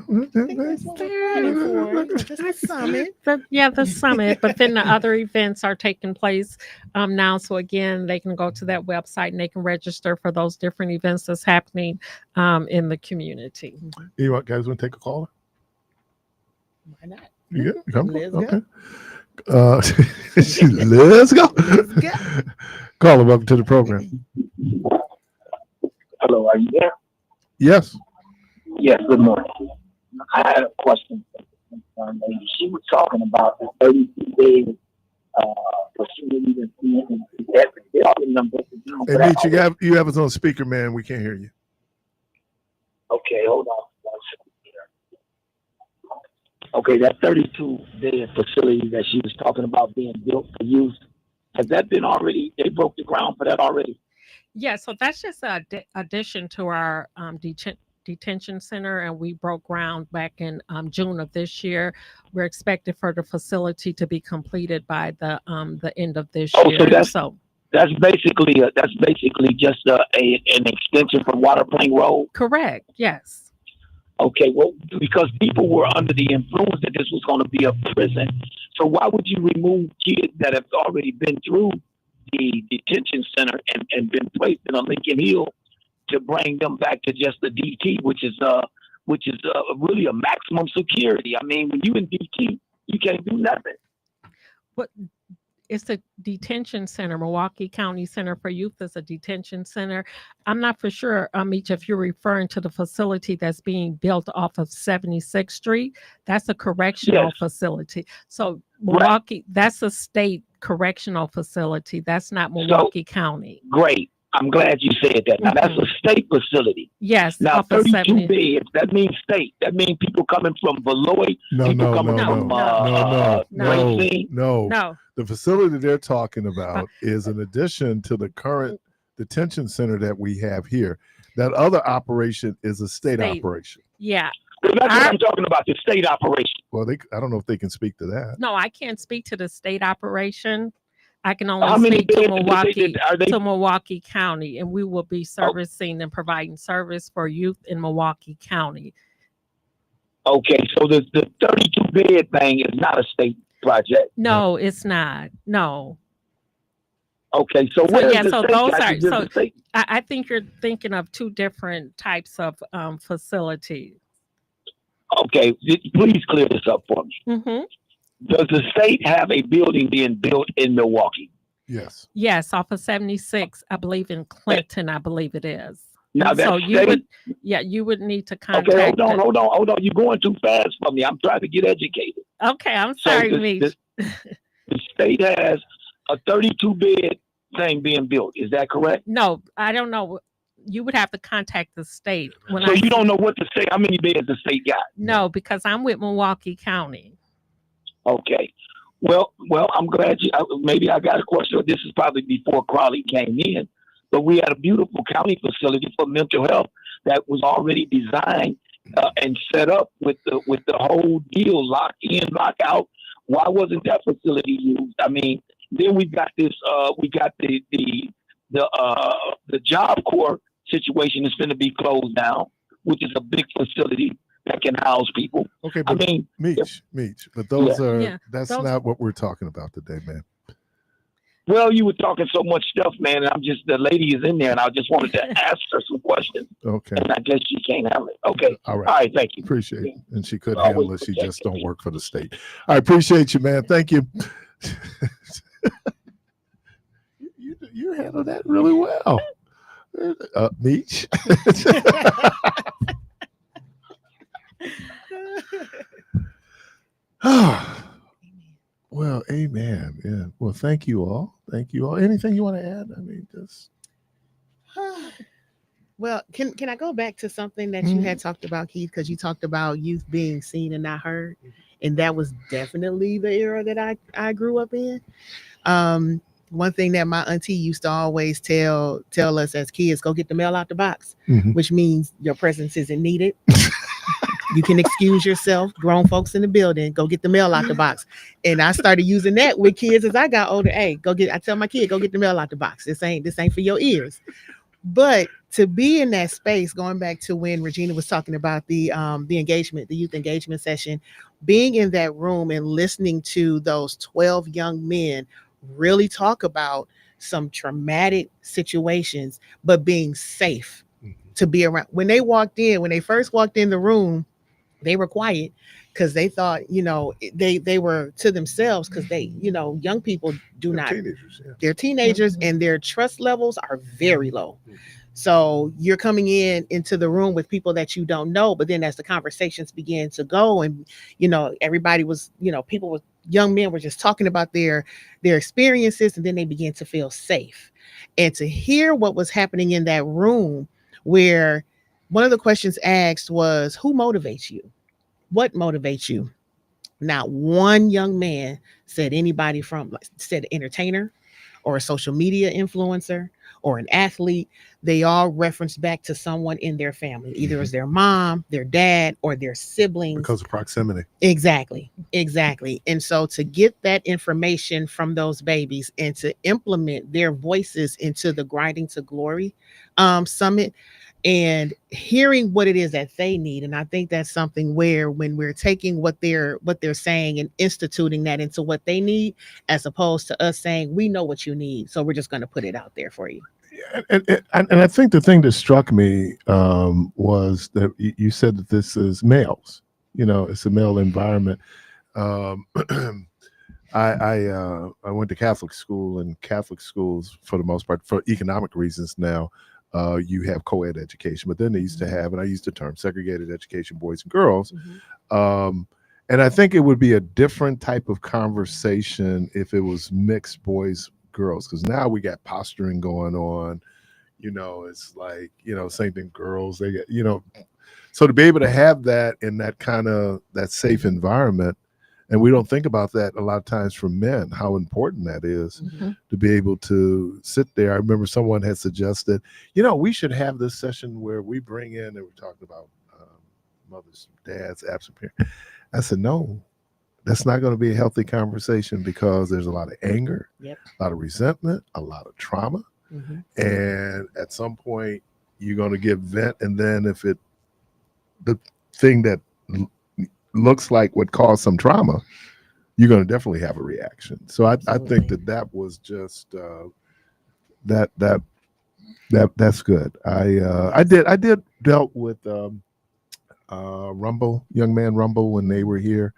Speaker 8: The summit. The summit. But then the other events are taking place now. So again, they can go to that website and they can register for those different events that's happening in the community.
Speaker 1: You guys want to take a call?
Speaker 9: Why not?
Speaker 1: Yeah, come
Speaker 9: Let's
Speaker 1: okay.
Speaker 9: go.
Speaker 1: Let's go. Caller, welcome to the program.
Speaker 6: Hello, are you there?
Speaker 1: Yes.
Speaker 6: Yes, good morning. I had a question. She was talking about the 32 days facility that's being
Speaker 1: Hey, Meech, you have us on speaker, man. We can't hear you.
Speaker 6: Okay, hold on. Okay, that 32-day facility that she was talking about being built for use, has that been already, they broke the ground for that already?
Speaker 8: Yeah, so that's just an addition to our detention center, and we broke ground back in June of this year. We're expected for the facility to be completed by the end of this year.
Speaker 6: So that's basically just an extension from Water Plank Road.
Speaker 8: Correct. Yes.
Speaker 6: Okay. Well, because people were under the influence that this was going to be a prison, so why would you remove kids that have already been through the detention center and been placed in a Lincoln Hill to bring them back to just the DT, which is really a maximum security? I mean, when you in DT, you can't do nothing.
Speaker 8: But it's a detention center. Milwaukee County Center for Youth is a detention center. I'm not for sure, Meech, if you're referring to the facility that's being built off of 76th Street. That's a correctional facility. So Milwaukee, that's a state correctional facility. That's not Milwaukee County.
Speaker 6: Great.
Speaker 10: I'm glad you said that. Now that's a state facility.
Speaker 8: Yes,
Speaker 10: Now
Speaker 8: off of
Speaker 10: 32
Speaker 8: 70.
Speaker 10: beds. That means state. That means people coming from Beloit.
Speaker 1: No,
Speaker 10: people
Speaker 1: no,
Speaker 10: coming
Speaker 1: no,
Speaker 10: from
Speaker 1: no,
Speaker 10: Racine.
Speaker 1: no.
Speaker 8: No.
Speaker 1: The facility they're talking about is an addition to the current detention center that we have here. That other operation is a state operation.
Speaker 8: Yeah.
Speaker 10: Well, that's what I'm talking about, the state operation.
Speaker 1: Well, I don't know if they can speak to that.
Speaker 8: No, I can't speak to the state operation. I can
Speaker 10: How
Speaker 8: only
Speaker 10: many
Speaker 8: speak to
Speaker 10: beds
Speaker 8: Milwaukee,
Speaker 10: are they?
Speaker 8: to Milwaukee County, and we will be servicing and providing service for youth in Milwaukee County.
Speaker 10: Okay, so the 32 bed thing is not a state project.
Speaker 8: No, it's not. No.
Speaker 10: Okay, so where
Speaker 8: yeah,
Speaker 10: is the
Speaker 8: so
Speaker 10: state?
Speaker 8: those
Speaker 10: guys?
Speaker 8: are
Speaker 10: Is this
Speaker 8: so
Speaker 10: the state?
Speaker 8: I think you're thinking of two different types of facilities.
Speaker 10: Okay, please clear this up for me.
Speaker 8: Mm-hmm.
Speaker 10: Does the state have a building being built in Milwaukee?
Speaker 1: Yes.
Speaker 8: Yes, off of 76, I believe in Clinton, I believe it is.
Speaker 10: Now
Speaker 8: And
Speaker 10: that's
Speaker 8: so you
Speaker 10: state.
Speaker 8: would, you would need to contact.
Speaker 10: Okay, hold on. You're going too fast for me. I'm trying to get educated.
Speaker 8: Okay, I'm
Speaker 10: So
Speaker 8: sorry,
Speaker 10: the
Speaker 8: Meech.
Speaker 10: state has a 32 bed thing being built. Is that correct?
Speaker 8: No, I don't know. You would have to contact the state.
Speaker 10: So you don't know what to say. How many beds the state got?
Speaker 8: No, because I'm with Milwaukee County.
Speaker 10: Okay. Well, I'm glad maybe I got a question. This is probably before Crawley came in, but we had a beautiful county facility for mental health that was already designed and set up with the whole deal, lock in, lock out. Why wasn't that facility used? I mean, then we got this. We got the Job Corps situation is going to be closed down, which is a big facility that can house people.
Speaker 1: Okay,
Speaker 10: I
Speaker 1: but
Speaker 10: mean,
Speaker 1: Meech, but those that's not what we're talking about today, man.
Speaker 10: Well, you were talking so much stuff, man, and the lady is in there, and I just wanted to ask her some questions.
Speaker 1: Okay.
Speaker 10: And I guess she can't handle it. Okay.
Speaker 1: All right.
Speaker 10: All right, thank you.
Speaker 1: Appreciate it. And she couldn't
Speaker 10: Always
Speaker 1: handle it. She
Speaker 10: protect
Speaker 1: just don't work for the state. I appreciate you, man. Thank you. you handled that really well. Meech. Well, amen. Yeah. Well, thank you all. Thank you all. Anything you want to add? I mean, just.
Speaker 9: Well, can I go back to something that you had talked about, Keith? Because you talked about youth being seen and not heard, and that was definitely the era that I grew up in. One thing that my auntie used to always tell us as kids: go get the mail out the box, which means your presence isn't needed. You can excuse yourself. Grown folks in the building, go get the mail out the box. And I started using that with kids as I got older. Hey, I tell my kid, go get the mail out the box. This ain't for your ears. But to be in that space, going back to when Regina was talking about the engagement, the youth engagement session, being in that room and listening to those 12 young men really talk about some traumatic situations, but being safe to be around. When they first walked in the room, they were quiet because they thought, they were to themselves because they, young people they're teenagers and their trust levels are very low. So you're coming into the room with people that you don't know, but then as the conversations began to go and, everybody was, young men were just talking about their experiences, and then they began to feel safe. And to hear what was happening in that room, where one of the questions asked was, who motivates you? What motivates you? Not one young man said anybody said entertainer or a social media influencer or an athlete. They all referenced back to someone in their family, either as their mom, their dad, or their siblings.
Speaker 1: Because of proximity. Exactly.
Speaker 9: And so to get that information from those babies and to implement their voices into the Grinding to Glory Summit, and hearing what it is that they need. And I think that's something where when we're taking what they're saying and instituting that into what they need, as opposed to us saying, we know what you need, so we're just going to put it out there for you.
Speaker 1: And I think the thing that struck me was that you said that this is males, it's a male environment. I went to Catholic school, and Catholic schools, for the most part, for economic reasons now, you have co-ed education, but then they used to have, and I use the term segregated education, boys and girls. And I think it would be a different type of conversation if it was mixed boys, girls, because now we got posturing going on, It's like, same thing, girls, they get, so to be able to have that in that kind of that safe environment, and we don't think about that a lot of times for men, how important that is to be able to sit there. I remember someone had suggested, we should have this session where we bring in, and we're talking about mothers, dads, absent parents. I said, no, that's not going to be a healthy conversation because there's a lot of anger,
Speaker 9: Yep.
Speaker 1: a lot of resentment, a lot of trauma. And at some point, you're going to give vent. And then if the thing that looks like what caused some trauma, you're going to definitely have a reaction. So I think that was just that's good. I did dealt with Rumble, young man Rumble, when they were here,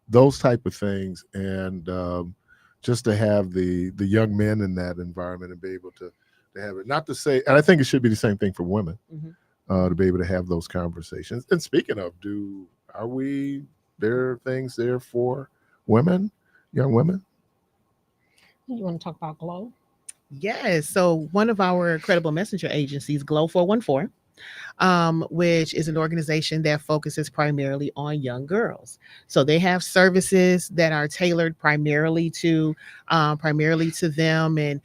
Speaker 1: those type of things, and just to have the young men in that environment and be able to have it. Not to say, and I think it should be the same thing for women, to be able to have those conversations. And speaking of, there are things there for women, young women?
Speaker 8: You want to talk about Glow?
Speaker 9: Yes. So one of our credible messenger agencies, Glow 414, which is an organization that focuses primarily on young girls. So they have services that are tailored primarily to them, and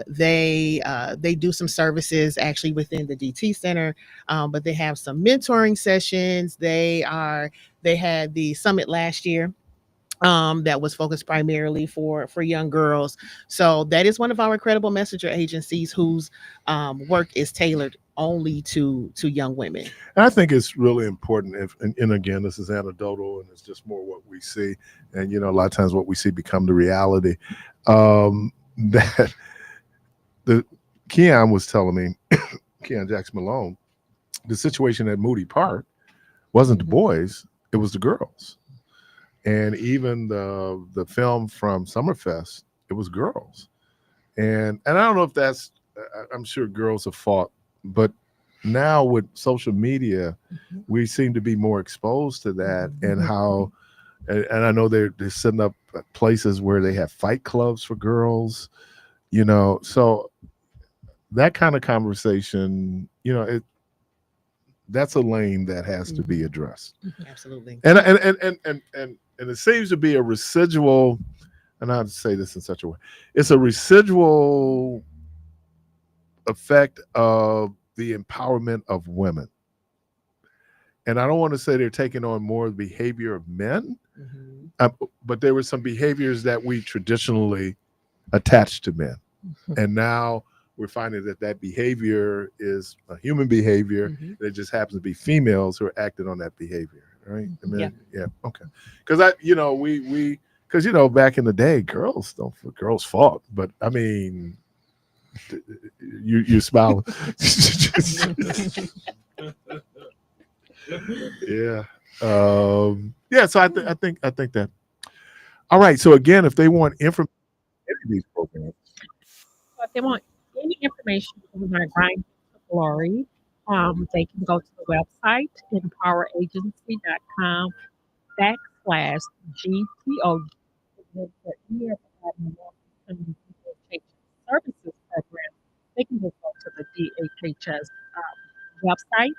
Speaker 9: they do some services actually within the DT Center, but they have some mentoring sessions. They had the summit last year that was focused primarily for young girls. So that is one of our credible messenger agencies whose work is tailored only to young women.
Speaker 1: And I think it's really important and again, this is anecdotal and it's just more what we see. And, a lot of times what we see become the reality. That Keon was telling me, Keon Jackson Malone, the situation at Moody Park wasn't the boys, it was the girls. And even the film from Summerfest, it was girls. And I don't know if that's, I'm sure girls have fought, but now with social media, we seem to be more exposed to that, and how, and I know they're setting up places where they have fight clubs for girls, so that kind of conversation, that's a lane that has to be addressed.
Speaker 9: Absolutely.
Speaker 1: And it seems to be a residual, and I have to say this in such a way, it's a residual effect of the empowerment of women. And I don't want to say they're taking on more of the behavior of men, but there were some behaviors that we traditionally attached to men. And now we're finding that behavior is a human behavior. That just happens to be females who are acting on that behavior, right? I mean, yeah, okay. Because because back in the day, girls fought, but I mean, you smiling. Yeah. So I think that. All right. So again, if they want information on these programs,
Speaker 8: If they want any information on our Grind to Glory, they can go to the website, empoweragency.com/GTO. And for any of the American Rehabilitation Services program, they can just go to the DHHS website,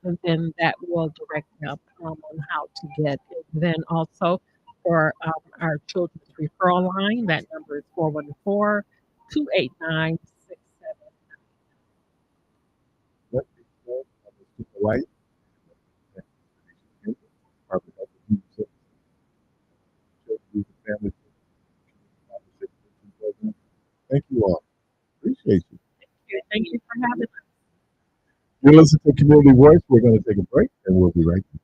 Speaker 8: and then that will direct them on how to get it. Then also for our children's referral line, that number is 414-289-67.
Speaker 1: White. Thank you all. Appreciate you.
Speaker 8: Thank you for having us.
Speaker 1: You're listening to Community Voice. We're going to take a break and we'll be right back.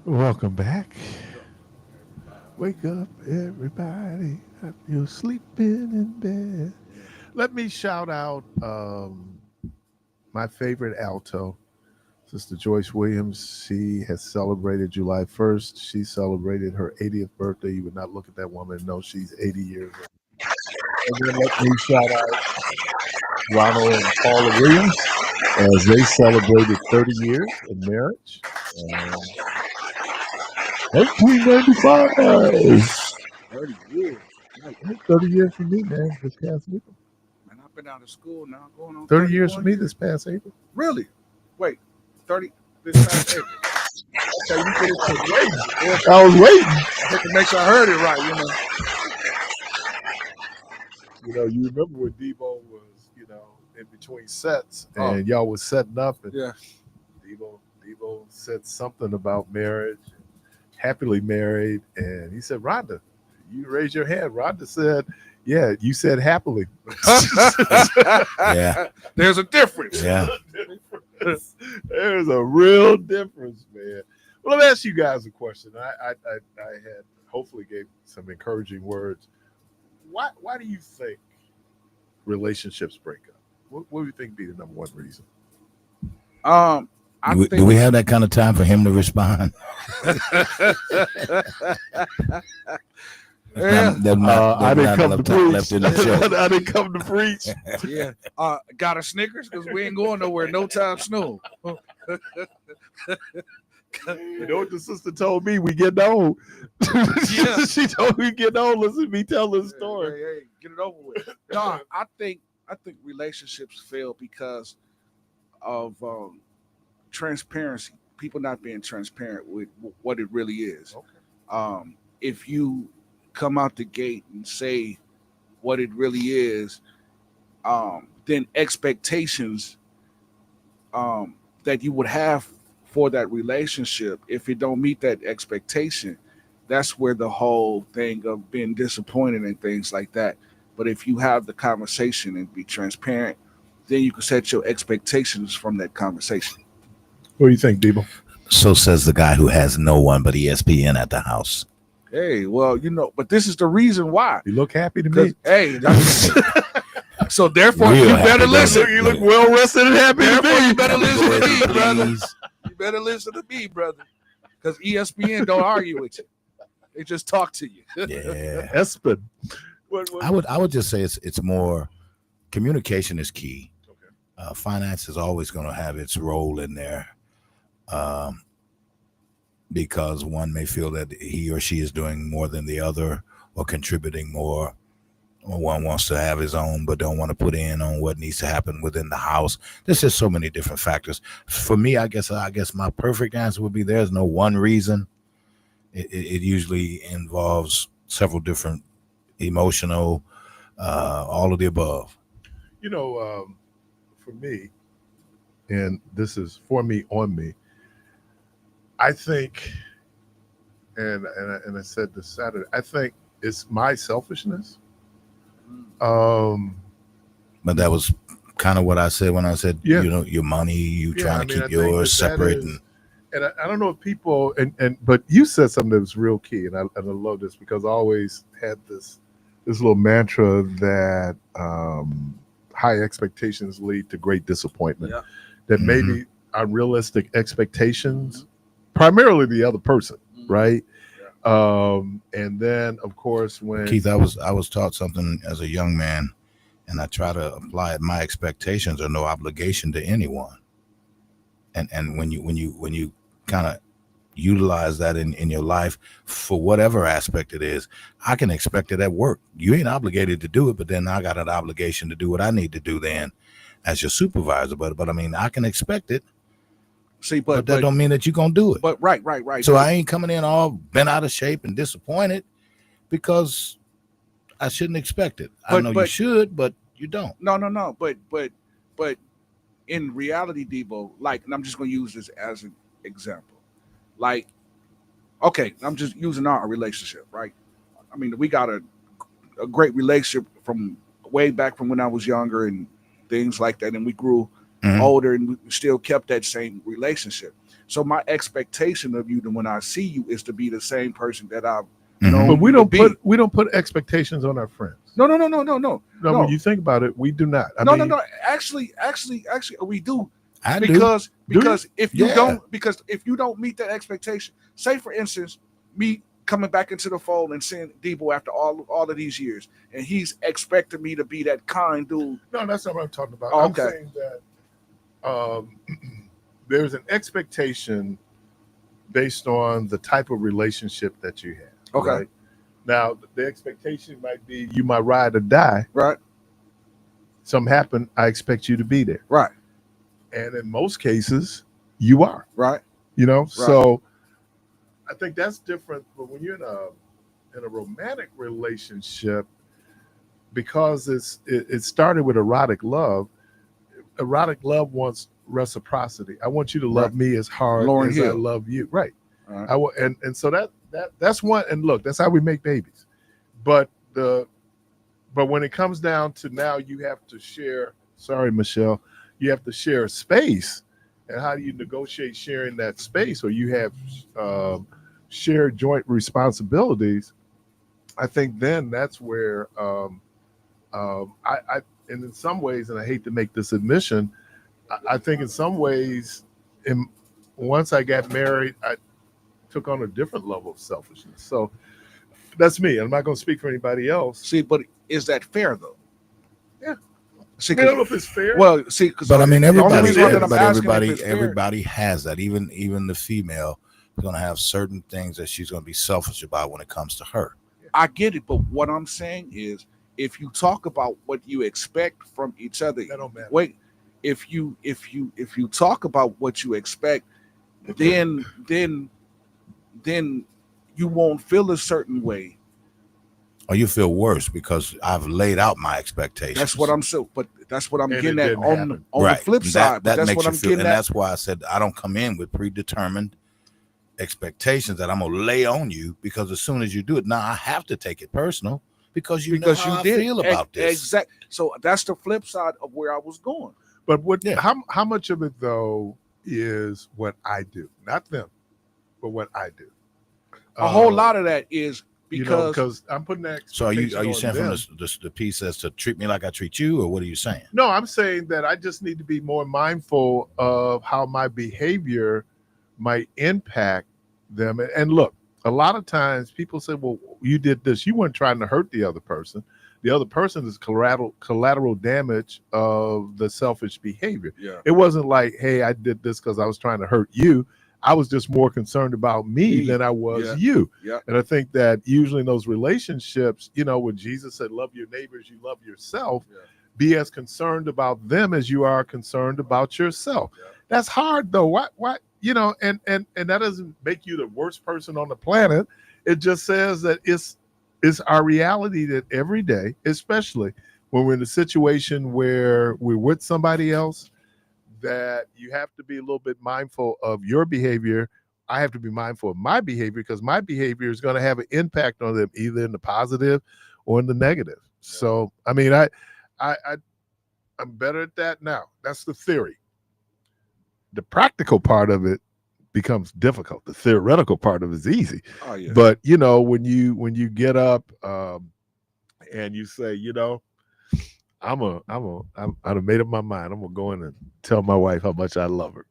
Speaker 1: Welcome back. Wake up, everybody. You're sleeping in bed. Let me shout out my favorite alto, Sister Joyce Williams. She has celebrated July 1st. She celebrated her 80th birthday. You would not look at that woman and know she's 80 years old. And then let me shout out Ronald and Paula Williams as they celebrated 30 years in marriage. 1995.
Speaker 3: 30 years.
Speaker 1: 30 years for me, man, this past April.
Speaker 3: And I've been out of school now, going on
Speaker 1: 30 years for
Speaker 3: 31
Speaker 1: me
Speaker 3: years.
Speaker 1: this past April.
Speaker 3: Really? Wait, 30 this past April. Okay, you could have waiting.
Speaker 1: I was waiting.
Speaker 3: I had to make sure I heard it right,
Speaker 1: You remember when Debo was, in between sets and y'all was setting up and
Speaker 3: Yeah.
Speaker 1: Debo said something about marriage, happily married, and he said, Rhonda, you raised your hand. Rhonda said, yeah, you said happily.
Speaker 2: Yeah.
Speaker 3: There's a difference.
Speaker 2: Yeah.
Speaker 1: There's a real difference, man. Well, let me ask you guys a question. I had hopefully gave some encouraging words. Why do you think relationships break up? What do you think be the number one reason?
Speaker 2: Do we have that kind of time for him to respond?
Speaker 3: Yeah.
Speaker 1: I didn't come to preach.
Speaker 2: Left in the show.
Speaker 1: I didn't come to preach.
Speaker 3: Yeah. Got a Snickers? Because we ain't going nowhere. No time soon.
Speaker 1: You know what the sister told me? We getting old.
Speaker 3: Yeah.
Speaker 1: She told me getting old. Listen to me tell this story.
Speaker 3: Hey, get it over with. No, I think relationships fail because of transparency. People not being transparent with what it really is.
Speaker 1: Okay.
Speaker 3: If you come out the gate and say what it really is, then expectations that you would have for that relationship, if it don't meet that expectation, that's where the whole thing of being disappointed and things like that. But if you have the conversation and be transparent, then you can set your expectations from that conversation.
Speaker 1: What do you think, Debo?
Speaker 2: So says the guy who has no one but ESPN at the house.
Speaker 3: Hey, well, but this is the reason why.
Speaker 1: You look happy to me.
Speaker 3: Hey, so therefore
Speaker 2: Real
Speaker 3: you
Speaker 2: happy,
Speaker 3: better
Speaker 2: brother.
Speaker 3: listen.
Speaker 1: You look well rested and happy to
Speaker 3: Therefore,
Speaker 1: me.
Speaker 3: you better listen to me, brother.
Speaker 2: Please.
Speaker 3: You better listen to me, brother. Because ESPN don't argue with you. They just talk to you.
Speaker 2: Yeah.
Speaker 1: Espen.
Speaker 2: I would just say it's more communication is key.
Speaker 1: Okay.
Speaker 2: Finance is always going to have its role in there, because one may feel that he or she is doing more than the other or contributing more, or one wants to have his own but don't want to put in on what needs to happen within the house. There's just so many different factors. For me, I guess my perfect answer would be there's no one reason. It usually involves several different emotional, all of the above.
Speaker 1: For me, and this is for me on me, I think, and I said this Saturday, I think it's my selfishness.
Speaker 2: But that was kind of what I said when I said,
Speaker 1: Yeah.
Speaker 2: your money, you trying to
Speaker 1: I
Speaker 2: keep
Speaker 1: think
Speaker 2: yours
Speaker 1: that
Speaker 2: separate.
Speaker 1: is- and I don't know if people but you said something that was real key, and I love this because I always had this little mantra that high expectations lead to great disappointment.
Speaker 3: Yeah.
Speaker 1: That maybe unrealistic expectations, primarily the other person, right? And then of course when
Speaker 2: Keith, I was taught something as a young man, and I try to apply it. My expectations are no obligation to anyone. And when you kind of utilize that in your life for whatever aspect it is, I can expect it at work. You ain't obligated to do it, but then I got an obligation to do what I need to do then as your supervisor. But I mean, I can expect it.
Speaker 3: See,
Speaker 2: But that don't mean that you're gonna do it.
Speaker 3: But right.
Speaker 2: So I ain't coming in all bent out of shape and disappointed because I shouldn't expect it. I know you should, but you don't.
Speaker 3: No. But in reality, Debo, and I'm just gonna use this as an example. Okay, I'm just using our relationship, right? I mean, we got a great relationship from way back from when I was younger and things like that, and we grew older and we still kept that same relationship. So my expectation of you, when I see you, is to be the same person that I've
Speaker 2: Mhm.
Speaker 3: known
Speaker 1: But we
Speaker 3: you to
Speaker 1: don't
Speaker 3: be.
Speaker 1: put expectations on our friends.
Speaker 3: No.
Speaker 1: No, when you think about it, we do not. I mean,
Speaker 3: No. Actually, we do.
Speaker 2: I do.
Speaker 3: Because
Speaker 1: Do you?
Speaker 3: if you
Speaker 2: Yeah.
Speaker 3: don't meet that expectation, say for instance, me coming back into the fold and seeing Debo after all of these years, and he's expecting me to be that kind dude.
Speaker 1: No, that's not what I'm talking about.
Speaker 3: Oh,
Speaker 1: I'm
Speaker 3: okay.
Speaker 1: saying that there's an expectation based on the type of relationship that you have.
Speaker 3: Okay.
Speaker 1: Right? Now, the expectation might be you might ride or die.
Speaker 3: Right.
Speaker 1: Something happened, I expect you to be there.
Speaker 3: Right.
Speaker 1: And in most cases, you are.
Speaker 3: Right.
Speaker 1: You know, so I think that's different. But when you're in a romantic relationship, because it started with erotic love wants reciprocity. I want you to love me as hard
Speaker 3: Lauryn
Speaker 1: as I
Speaker 3: Hill.
Speaker 1: love you. Right.
Speaker 3: Right.
Speaker 1: And so that's one. And look, that's how we make babies. But when it comes down to now, you have to share. Sorry, Michelle. You have to share a space. And how do you negotiate sharing that space, or you have shared joint responsibilities? I think then that's where I and in some ways, and I hate to make this admission, I think in some ways, once I got married, I took on a different level of selfishness. So that's me. I'm not going to speak for anybody else.
Speaker 3: See, but is that fair though?
Speaker 1: Yeah.
Speaker 3: See,
Speaker 1: I don't know if it's fair.
Speaker 3: well, see, because
Speaker 2: But I mean, everybody
Speaker 3: everybody
Speaker 2: has that. Even the female is going to have certain things that she's going to be selfish about when it comes to her.
Speaker 3: I get it, but what I'm saying is, if you talk about what you expect from each other,
Speaker 1: that don't matter.
Speaker 3: wait. If you talk about what you expect, then you won't feel a certain way.
Speaker 2: Or you feel worse because I've laid out my expectations.
Speaker 3: That's what I'm saying. But that's what I'm
Speaker 1: And
Speaker 3: getting
Speaker 1: it
Speaker 3: at
Speaker 1: didn't
Speaker 3: on
Speaker 1: happen.
Speaker 3: the flip side. But
Speaker 2: That
Speaker 3: that's
Speaker 2: makes
Speaker 3: what
Speaker 2: you
Speaker 3: I'm
Speaker 2: feel,
Speaker 3: getting
Speaker 2: and
Speaker 3: at.
Speaker 2: that's why I said I don't come in with predetermined expectations that I'm gonna lay on you, because as soon as you do it, now I have to take it personal because you know how I feel about this.
Speaker 3: Exactly. So that's the flip side of where I was going.
Speaker 1: But how much of it though is what I do, not them, but what I do?
Speaker 3: A whole lot of that is because
Speaker 1: I'm putting that.
Speaker 2: So are you
Speaker 1: on
Speaker 2: saying
Speaker 1: them.
Speaker 2: from the piece as to treat me like I treat you, or what are you saying?
Speaker 1: No, I'm saying that I just need to be more mindful of how my behavior might impact them. And look, a lot of times people say, well, you did this. You weren't trying to hurt the other person. The other person is collateral damage of the selfish behavior.
Speaker 3: Yeah.
Speaker 1: It wasn't like, hey, I did this because I was trying to hurt you. I was just more concerned about me than I was you.
Speaker 3: Yeah.
Speaker 1: And I think that usually in those relationships, when Jesus said, love your neighbors, you love yourself, be as concerned about them as you are concerned about yourself.
Speaker 3: Yeah.
Speaker 1: That's hard though. What, and that doesn't make you the worst person on the planet. It just says that it's our reality that every day, especially when we're in a situation where we're with somebody else, that you have to be a little bit mindful of your behavior. I have to be mindful of my behavior because my behavior is going to have an impact on them, either in the positive or in the negative. Yeah. So, I mean, I'm better at that now. That's the theory. The practical part of it becomes difficult. The theoretical part of it is easy.
Speaker 3: Oh, yeah.
Speaker 1: But when you get up and you say, I've made up my mind. I'm gonna go in and tell my wife how much I love her,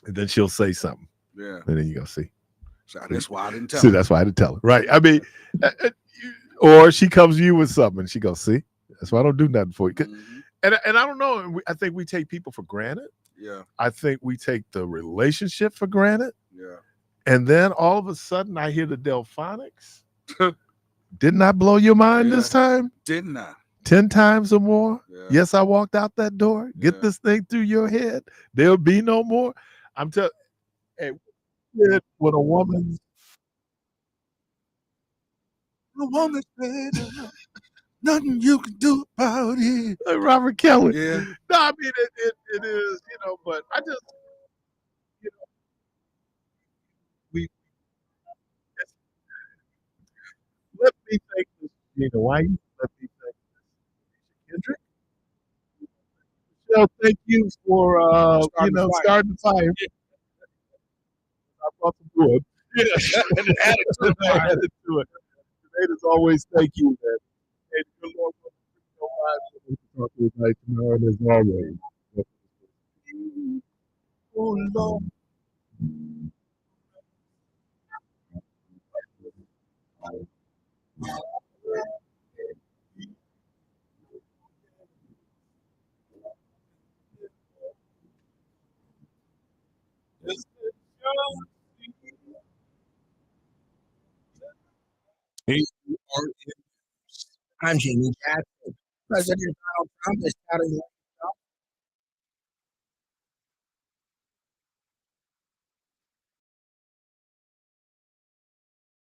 Speaker 1: and then she'll say something.
Speaker 3: Yeah,
Speaker 1: and then you go see.
Speaker 3: So that's why I didn't tell.
Speaker 1: See, that's why I didn't tell her. Right? I mean, or she comes to you with something, and she goes, "See, that's why I don't do nothing for you." Mm-hmm. And I don't know. I think we take people for granted.
Speaker 3: Yeah.
Speaker 1: I think we take the relationship for granted.
Speaker 3: Yeah.
Speaker 1: And then all of a sudden, I hear the Delphonics. Didn't I blow your mind this time?
Speaker 3: Didn't I?
Speaker 1: 10 times or more.
Speaker 3: Yeah.
Speaker 1: Yes, I walked out that door. Get this thing through your head. There'll be no more. I'm telling you, when a woman's better, nothing you can do about it. Like Robert Kelly.
Speaker 3: Yeah.
Speaker 1: No, I mean it is, but I just let me thank this, why you let me thank Kendrick. Michelle, thank you for starting the fire. I brought some wood. Yeah,
Speaker 3: And add it to the
Speaker 1: I
Speaker 3: fire.
Speaker 1: added to it. As always, thank you, man. And good Lord, talk to you tonight, tomorrow, and as always. Oh, Lord.
Speaker 11: I'm Jamie Jackson. President Donald Trump is touting